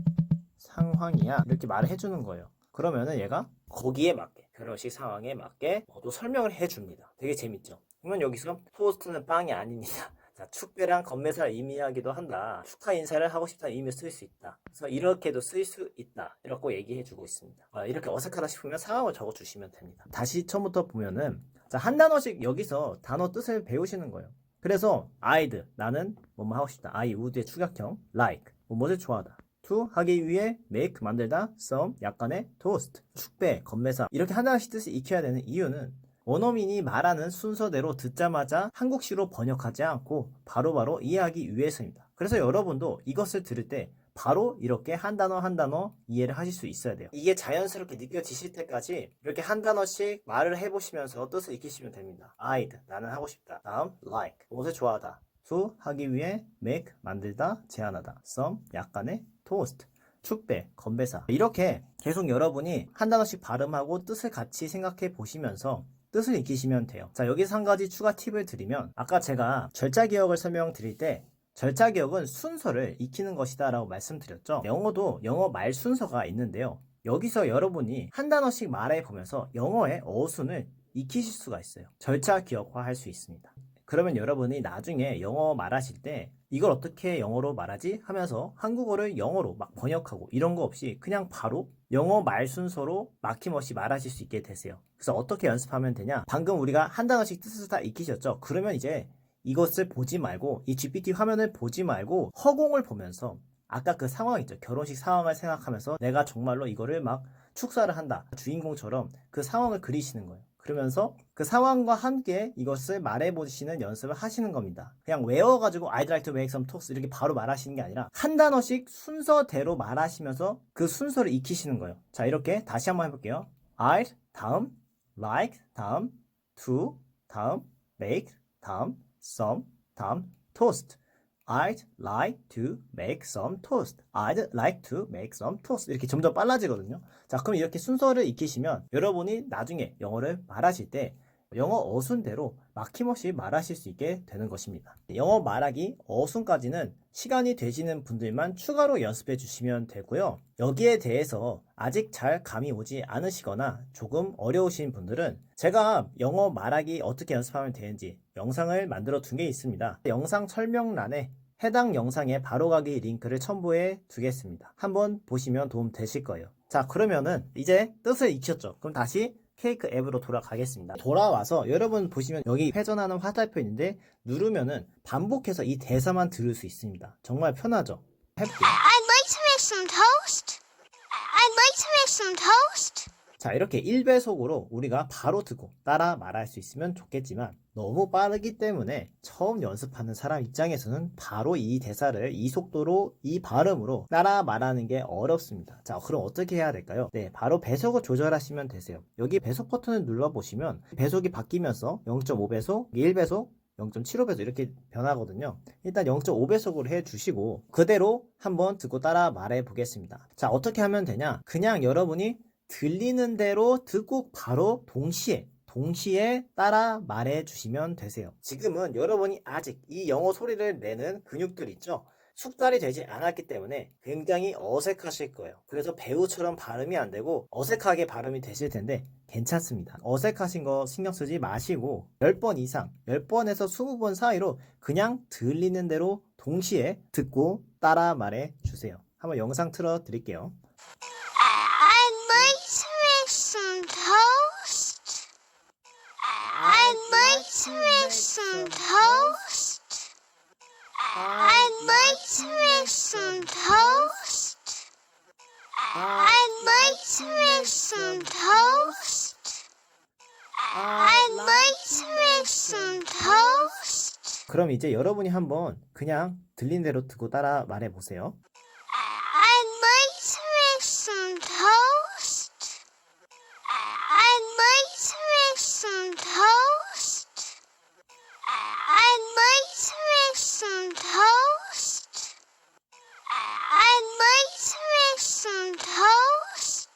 상황이야 이렇게 말을 해주는 거예요. 그러면은 얘가 거기에 맞게 결혼식 상황에 맞게 또 설명을 해줍니다. 되게 재밌죠. 그러면 여기서 토스트는 빵이 아닙니다. 자, 축배랑 건매사를 의미하기도 한다. 축하 인사를 하고 싶다는 의미를 쓸 수 있다. 그래서 이렇게도 쓸 수 있다. 이렇게 얘기해주고 있습니다. 이렇게 어색하다 싶으면 상황을 적어주시면 됩니다. 다시 처음부터 보면은 자, 한 단어씩 여기서 단어 뜻을 배우시는 거예요. 그래서 I'd 나는 뭐뭐 하고 싶다. I would의 축약형 like 뭐뭐를 좋아하다. to 하기 위해 make 만들다 some 약간의 toast 축배 건매사 이렇게 하나씩 뜻을 익혀야 되는 이유는 원어민이 말하는 순서대로 듣자마자 한국식으로 번역하지 않고 바로바로 이해하기 위해서입니다. 그래서 여러분도 이것을 들을 때 바로 이렇게 한 단어 한 단어 이해를 하실 수 있어야 돼요. 이게 자연스럽게 느껴지실 때까지 이렇게 한 단어씩 말을 해보시면서 뜻을 익히시면 됩니다. I'd 나는 하고 싶다. 다음 like 무엇을 좋아하다. to 하기 위해 make 만들다 제안하다. some 약간의 toast 축배, 건배사 이렇게 계속 여러분이 한 단어씩 발음하고 뜻을 같이 생각해 보시면서 뜻을 익히시면 돼요. 자, 여기서 한 가지 추가 팁을 드리면 아까 제가 절자 기억을 설명드릴 때 절자 기억은 순서를 익히는 것이다 라고 말씀드렸죠. 영어도 영어 말 순서가 있는데요. 여기서 여러분이 한 단어씩 말해 보면서 영어의 어순을 익히실 수가 있어요. 절차 기억화 할 수 있습니다. 그러면 여러분이 나중에 영어 말하실 때 이걸 어떻게 영어로 말하지? 하면서 한국어를 영어로 막 번역하고 이런 거 없이 그냥 바로 영어 말 순서로 막힘없이 말하실 수 있게 되세요. 그래서 어떻게 연습하면 되냐? 방금 우리가 한 단어씩 뜻을 다 익히셨죠? 그러면 이제 이것을 보지 말고 이 GPT 화면을 보지 말고 허공을 보면서 아까 그 상황 있죠? 결혼식 상황을 생각하면서 내가 정말로 이거를 막 축사를 한다. 주인공처럼 그 상황을 그리시는 거예요. 그러면서 그 상황과 함께 이것을 말해보시는 연습을 하시는 겁니다. 그냥 외워가지고 I'd like to make some toast 이렇게 바로 말하시는 게 아니라 한 단어씩 순서대로 말하시면서 그 순서를 익히시는 거예요. 자, 이렇게 다시 한번 해볼게요. I'd 다음 like 다음 to 다음 make 다음 some 다음 toast I'd like to make some toast. I'd like to make some toast. 이렇게 점점 빨라지거든요. 자, 그럼 이렇게 순서를 익히시면 여러분이 나중에 영어를 말하실 때 영어 어순대로 막힘없이 말하실 수 있게 되는 것입니다. 영어 말하기 어순까지는 시간이 되시는 분들만 추가로 연습해 주시면 되고요. 여기에 대해서 아직 잘 감이 오지 않으시거나 조금 어려우신 분들은 제가 영어 말하기 어떻게 연습하면 되는지 영상을 만들어 둔 게 있습니다. 영상 설명란에 해당 영상에 바로가기 링크를 첨부해 두겠습니다. 한번 보시면 도움 되실 거예요. 자, 그러면은 이제 뜻을 익혔죠. 그럼 다시 케이크 앱으로 돌아가겠습니다. 돌아와서 여러분 보시면 여기 회전하는 화살표 있는데 누르면은 반복해서 이 대사만 들을 수 있습니다. 정말 편하죠? 해볼게요. I'd like to make some toast. I'd like to make some toast. 자, 이렇게 1배속으로 우리가 바로 듣고 따라 말할 수 있으면 좋겠지만 너무 빠르기 때문에 처음 연습하는 사람 입장에서는 바로 이 대사를 이 속도로 이 발음으로 따라 말하는 게 어렵습니다. 자, 그럼 어떻게 해야 될까요? 네, 바로 배속을 조절하시면 되세요. 여기 배속 버튼을 눌러보시면 배속이 바뀌면서 0.5배속, 1배속, 0.75배속 이렇게 변하거든요. 일단 0.5배속으로 해주시고 그대로 한번 듣고 따라 말해 보겠습니다. 자, 어떻게 하면 되냐? 그냥 여러분이 들리는 대로 듣고 바로 동시에 따라 말해 주시면 되세요. 지금은 여러분이 아직 이 영어 소리를 내는 근육들 있죠? 숙달이 되지 않았기 때문에 굉장히 어색하실 거예요. 그래서 배우처럼 발음이 안 되고 어색하게 발음이 되실 텐데 괜찮습니다. 어색하신 거 신경 쓰지 마시고 10번 이상, 10번에서 20번 사이로 그냥 들리는 대로 동시에 듣고 따라 말해 주세요. 한번 영상 틀어 드릴게요. I'd like to make some toast. I'd like to make some toast. I'd like to make some toast. I'd like to make some toast. I'd like to make some toast. 그럼 이제 여러분이 한번 그냥 들린 대로 듣고 따라 말해 보세요. I'd like to make some toast. I'd like to make some toast. I'd like to make some toast. I'd like to make some toast.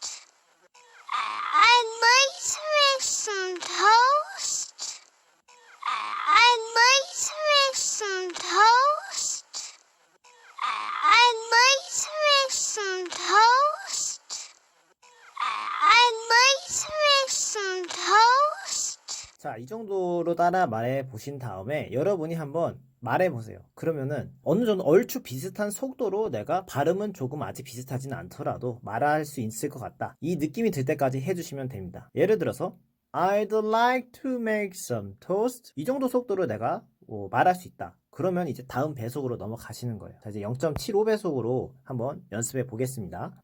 자, 이 정도로 따라 말해 보신 다음에 여러분이 한번 말해 보세요. 그러면은 어느 정도 얼추 비슷한 속도로 내가 발음은 조금 아직 비슷하진 않더라도 말할 수 있을 것 같다. 이 느낌이 들 때까지 해주시면 됩니다. 예를 들어서 I'd like to make some toast. 이 정도 속도로 내가 말할 수 있다. 그러면 이제 다음 배속으로 넘어가시는 거예요. 자, 이제 0.75 배속으로 한번 연습해 보겠습니다.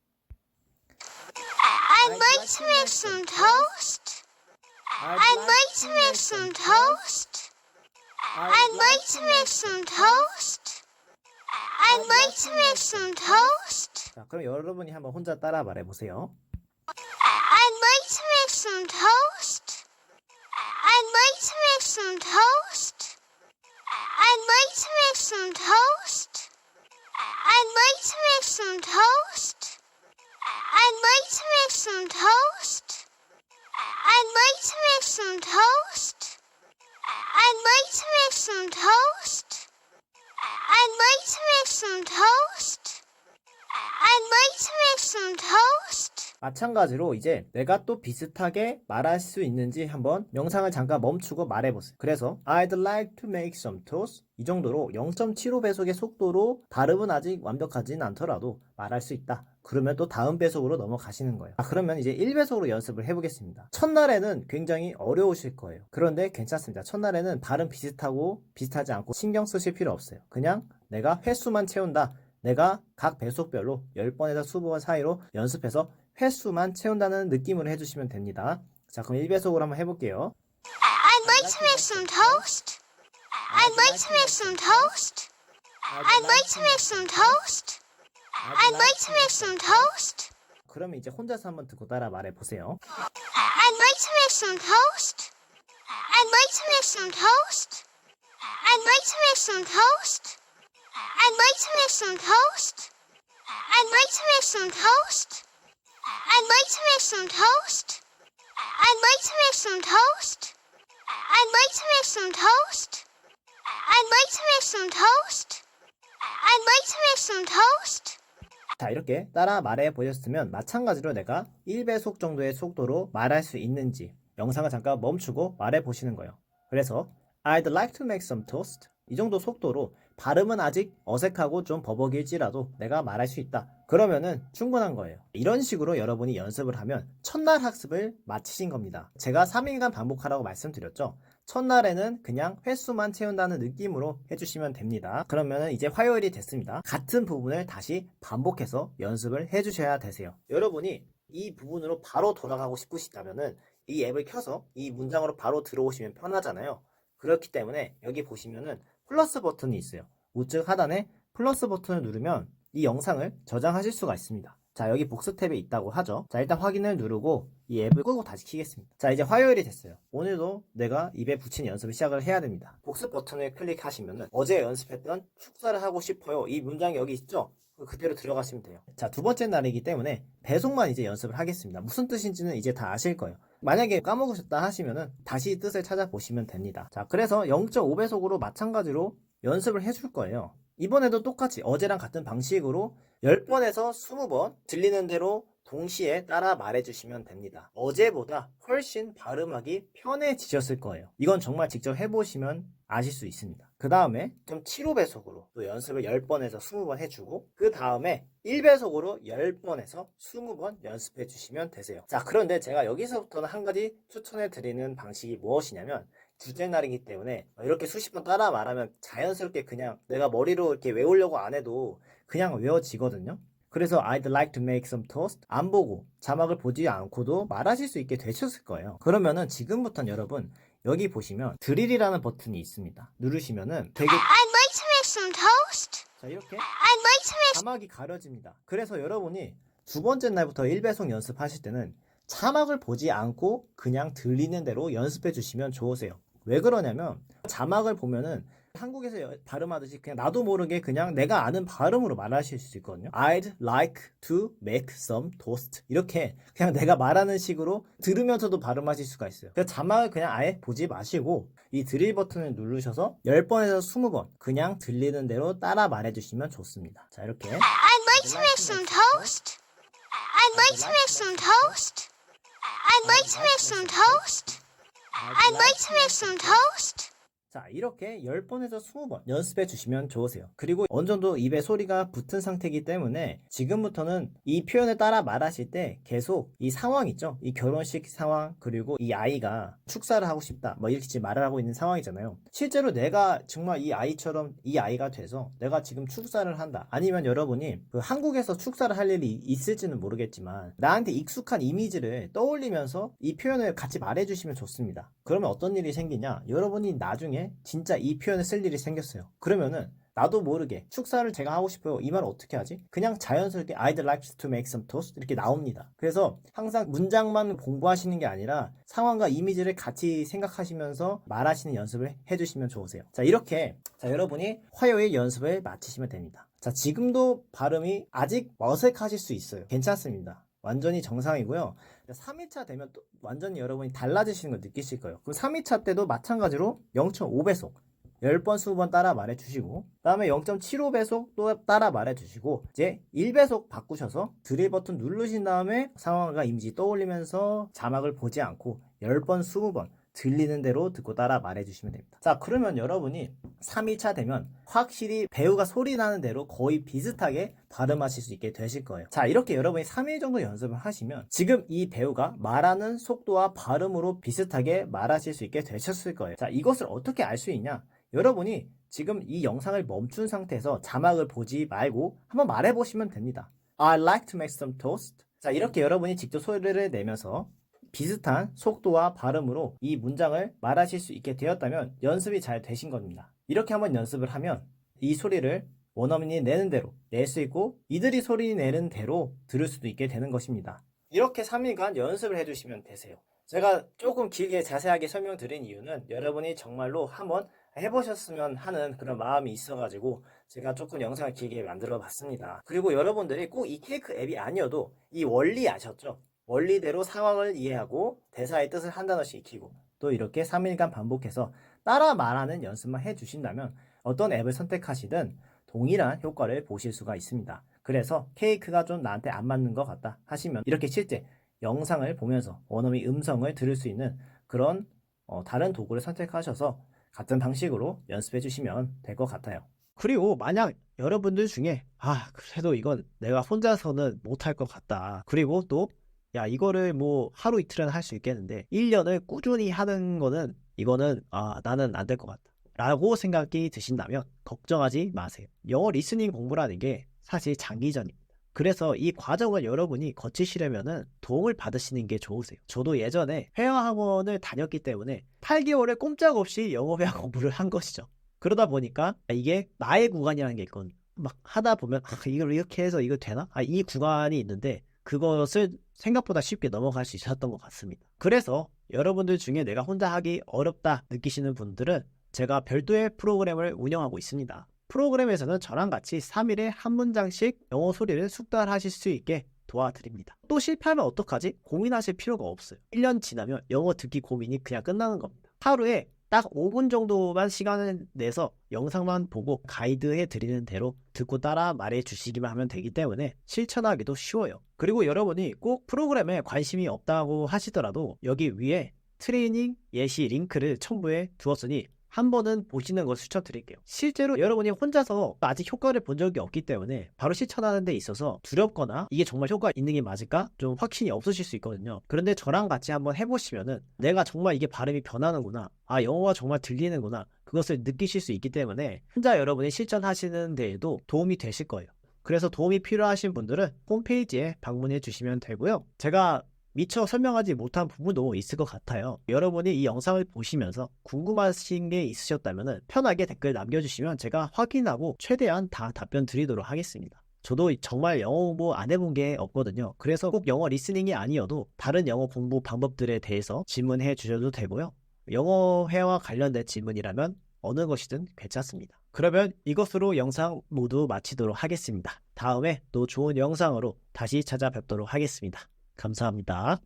I'd like to make some toast. I'd like to make some toast. I'd like to make some toast. I'd like to make some toast. 자, 그럼 여러분이 한번 혼자 따라 말해 보세요. I'd like to make some toast. I'd like to make some toast. I'd like to make some toast. I'd like to make some toast. I'd like to make some toast. I'd like to make some toast. I'd like to make some toast. I'd like to make some toast. I'd like to make some toast. 마찬가지로 이제 내가 또 비슷하게 말할 수 있는지 한번 영상을 잠깐 멈추고 말해보세요. 그래서 I'd like to make some toast 이 정도로 0.75 배속의 속도로 발음은 아직 완벽하진 않더라도 말할 수 있다. 그러면 또 다음 배속으로 넘어가시는 거예요. 그러면 이제 1배속으로 연습을 해보겠습니다. 첫날에는 굉장히 어려우실 거예요. 그런데 괜찮습니다. 첫날에는 발음 비슷하고 비슷하지 않고 신경 쓰실 필요 없어요. 그냥 내가 횟수만 채운다. 내가 각 배속별로 10번에서 20번 사이로 연습해서 횟수만 채운다는 느낌으로 해주시면 됩니다. 자, 그럼 1배속으로 한번 해볼게요. I'd like to make some toast. I'd like to make some toast. I'd like to make some toast. I'd like to make some toast. 그러면 이제 혼자서 한번 듣고 따라 말해보세요. I'd like to make some toast. I'd like to make some toast. I'd like to make some toast. I'd like to make some toast. I'd like to make some toast. I'd like to make some toast. I'd like to make some toast. I'd like to make some toast. I'd like to make some toast. I'd like to make some toast. 자, 이렇게 따라 말해 보셨으면 마찬가지로 내가 1배속 정도의 속도로 말할 수 있는지 영상을 잠깐 멈추고 말해 보시는 거예요. 그래서 I'd like to make some toast 이 정도 속도로 발음은 아직 어색하고 좀 버벅일지라도 내가 말할 수 있다. 그러면은 충분한 거예요. 이런 식으로 여러분이 연습을 하면 첫날 학습을 마치신 겁니다. 제가 3일간 반복하라고 말씀드렸죠. 첫날에는 그냥 횟수만 채운다는 느낌으로 해주시면 됩니다. 그러면은 이제 화요일이 됐습니다. 같은 부분을 다시 반복해서 연습을 해주셔야 되세요. 여러분이 이 부분으로 바로 돌아가고 싶으시다면은 이 앱을 켜서 이 문장으로 바로 들어오시면 편하잖아요. 그렇기 때문에 여기 보시면은 플러스 버튼이 있어요. 우측 하단에 플러스 버튼을 누르면 이 영상을 저장하실 수가 있습니다. 자, 여기 복수 탭에 있다고 하죠. 자, 일단 확인을 누르고 이 앱을 끄고 다시 켜겠습니다. 자, 이제 화요일이 됐어요. 오늘도 내가 입에 붙이는 연습을 시작을 해야 됩니다. 복수 버튼을 클릭하시면은 어제 연습했던 축사를 하고 싶어요. 이 문장이 여기 있죠? 그대로 들어가시면 돼요. 자, 두 번째 날이기 때문에 배속만 이제 연습을 하겠습니다. 무슨 뜻인지는 이제 다 아실 거예요. 만약에 까먹으셨다 하시면은 다시 뜻을 찾아보시면 됩니다. 자, 그래서 0.5배속으로 마찬가지로 연습을 해줄 거예요. 이번에도 똑같이 어제랑 같은 방식으로 10번에서 20번 들리는 대로 동시에 따라 말해주시면 됩니다. 어제보다 훨씬 발음하기 편해지셨을 거예요. 이건 정말 직접 해보시면 아실 수 있습니다. 그 다음에 좀 7호배속으로 또 연습을 10번에서 20번 해주고 그 다음에 1배속으로 10번에서 20번 연습해 주시면 되세요. 자, 그런데 제가 여기서부터는 한 가지 추천해 드리는 방식이 무엇이냐면 둘째 날이기 때문에 이렇게 수십 번 따라 말하면 자연스럽게 그냥 내가 머리로 이렇게 외우려고 안 해도 그냥 외워지거든요. 그래서 I'd like to make some toast 안 보고 자막을 보지 않고도 말하실 수 있게 되셨을 거예요. 그러면은 지금부터는 여러분 여기 보시면 드릴이라는 버튼이 있습니다. 누르시면은 되게 I'd like to make some toast. 자, 이렇게 I'd like to make 자막이 가려집니다. 그래서 여러분이 두 번째 날부터 1배속 연습하실 때는 자막을 보지 않고 그냥 들리는 대로 연습해 주시면 좋으세요. 왜 그러냐면 자막을 보면은 한국에서 발음하듯이 그냥 나도 모르게 그냥 내가 아는 발음으로 말하실 수 있거든요. I'd like to make some toast 이렇게 그냥 내가 말하는 식으로 들으면서도 발음하실 수가 있어요. 그래서 자막을 그냥 아예 보지 마시고 이 드릴 버튼을 누르셔서 10번에서 20번 그냥 들리는 대로 따라 말해주시면 좋습니다. 자, 이렇게 I'd like to make some toast. I'd like to make some toast. I'd like to make some toast. I'd like to make some toast. 자, 이렇게 10번에서 20번 연습해 주시면 좋으세요. 그리고 어느 정도 입에 소리가 붙은 상태이기 때문에 지금부터는 이 표현을 따라 말하실 때 계속 이 상황 있죠? 이 결혼식 상황, 그리고 이 아이가 축사를 하고 싶다, 뭐 이렇게 지금 말을 하고 있는 상황이잖아요. 실제로 내가 정말 이 아이처럼 이 아이가 돼서 내가 지금 축사를 한다, 아니면 여러분이 그 한국에서 축사를 할 일이 있을지는 모르겠지만 나한테 익숙한 이미지를 떠올리면서 이 표현을 같이 말해주시면 좋습니다. 그러면 어떤 일이 생기냐, 여러분이 나중에 진짜 이 표현을 쓸 일이 생겼어요. 그러면은 나도 모르게 축사를 제가 하고 싶어요, 이 말을 어떻게 하지? 그냥 자연스럽게 I'd like to make some toast 이렇게 나옵니다. 그래서 항상 문장만 공부하시는 게 아니라 상황과 이미지를 같이 생각하시면서 말하시는 연습을 해주시면 좋으세요. 자, 이렇게 여러분이 화요일 연습을 마치시면 됩니다. 자, 지금도 발음이 아직 어색하실 수 있어요. 괜찮습니다. 완전히 정상이고요. 3일차 되면 또 완전히 여러분이 달라지시는 걸 느끼실 거예요. 그럼 3일차 때도 마찬가지로 0.5배속 10번, 20번 따라 말해주시고, 그 다음에 0.75배속 또 따라 말해주시고, 이제 1배속 바꾸셔서 드릴 버튼 누르신 다음에 상황과 이미지 떠올리면서 자막을 보지 않고 10번, 20번 들리는 대로 듣고 따라 말해주시면 됩니다. 자, 그러면 여러분이 3일차 되면 확실히 배우가 소리 나는 대로 거의 비슷하게 발음하실 수 있게 되실 거예요. 자, 이렇게 여러분이 3일 정도 연습을 하시면 지금 이 배우가 말하는 속도와 발음으로 비슷하게 말하실 수 있게 되셨을 거예요. 자, 이것을 어떻게 알 수 있냐? 여러분이 지금 이 영상을 멈춘 상태에서 자막을 보지 말고 한번 말해보시면 됩니다. I'd like to make some toast. 자, 이렇게 여러분이 직접 소리를 내면서 비슷한 속도와 발음으로 이 문장을 말하실 수 있게 되었다면 연습이 잘 되신 겁니다. 이렇게 한번 연습을 하면 이 소리를 원어민이 내는 대로 낼 수 있고 이들이 소리 내는 대로 들을 수도 있게 되는 것입니다. 이렇게 3일간 연습을 해주시면 되세요. 제가 조금 길게 자세하게 설명드린 이유는 여러분이 정말로 한번 해보셨으면 하는 그런 마음이 있어가지고 제가 조금 영상을 길게 만들어 봤습니다. 그리고 여러분들이 꼭 이 케이크 앱이 아니어도 이 원리 아셨죠? 원리대로 상황을 이해하고 대사의 뜻을 한 단어씩 익히고 또 이렇게 3일간 반복해서 따라 말하는 연습만 해주신다면 어떤 앱을 선택하시든 동일한 효과를 보실 수가 있습니다. 그래서 케이크가 좀 나한테 안 맞는 것 같다 하시면 이렇게 실제 영상을 보면서 원어민 음성을 들을 수 있는 그런 다른 도구를 선택하셔서 같은 방식으로 연습해 주시면 될 것 같아요. 그리고 만약 여러분들 중에 그래도 이건 내가 혼자서는 못할 것 같다, 그리고 또 이거를 뭐 하루 이틀은 할 수 있겠는데 1년을 꾸준히 하는 거는 이거는 나는 안 될 것 같다 라고 생각이 드신다면 걱정하지 마세요. 영어 리스닝 공부라는 게 사실 장기전입니다. 그래서 이 과정을 여러분이 거치시려면은 도움을 받으시는 게 좋으세요. 저도 예전에 회화학원을 다녔기 때문에 8개월을 꼼짝없이 영어 회화 공부를 한 것이죠. 그러다 보니까 이게 나의 구간이라는 게 있거든요. 막 하다 보면 이걸 이렇게 해서 이거 되나? 이 구간이 있는데 그것을 생각보다 쉽게 넘어갈 수 있었던 것 같습니다. 그래서 여러분들 중에 내가 혼자 하기 어렵다 느끼시는 분들은 제가 별도의 프로그램을 운영하고 있습니다. 프로그램에서는 저랑 같이 3일에 한 문장씩 영어 소리를 숙달하실 수 있게 도와드립니다. 또 실패하면 어떡하지? 고민하실 필요가 없어요. 1년 지나면 영어 듣기 고민이 그냥 끝나는 겁니다. 하루에 딱 5분 정도만 시간을 내서 영상만 보고 가이드해 드리는 대로 듣고 따라 말해 주시기만 하면 되기 때문에 실천하기도 쉬워요. 그리고 여러분이 꼭 프로그램에 관심이 없다고 하시더라도 여기 위에 트레이닝 예시 링크를 첨부해 두었으니 한 번은 보시는 걸 추천드릴게요. 실제로 여러분이 혼자서 아직 효과를 본 적이 없기 때문에 바로 실천하는 데 있어서 두렵거나 이게 정말 효과가 있는 게 맞을까? 좀 확신이 없으실 수 있거든요. 그런데 저랑 같이 한번 해보시면은 내가 정말 이게 발음이 변하는구나, 영어가 정말 들리는구나, 그것을 느끼실 수 있기 때문에 혼자 여러분이 실천하시는 데에도 도움이 되실 거예요. 그래서 도움이 필요하신 분들은 홈페이지에 방문해 주시면 되고요. 제가 미처 설명하지 못한 부분도 있을 것 같아요. 여러분이 이 영상을 보시면서 궁금하신 게 있으셨다면 편하게 댓글 남겨주시면 제가 확인하고 최대한 다 답변 드리도록 하겠습니다. 저도 정말 영어 공부 안 해본 게 없거든요. 그래서 꼭 영어 리스닝이 아니어도 다른 영어 공부 방법들에 대해서 질문해 주셔도 되고요. 영어 회화와 관련된 질문이라면 어느 것이든 괜찮습니다. 그러면 이것으로 영상 모두 마치도록 하겠습니다. 다음에 또 좋은 영상으로 다시 찾아뵙도록 하겠습니다. 감사합니다.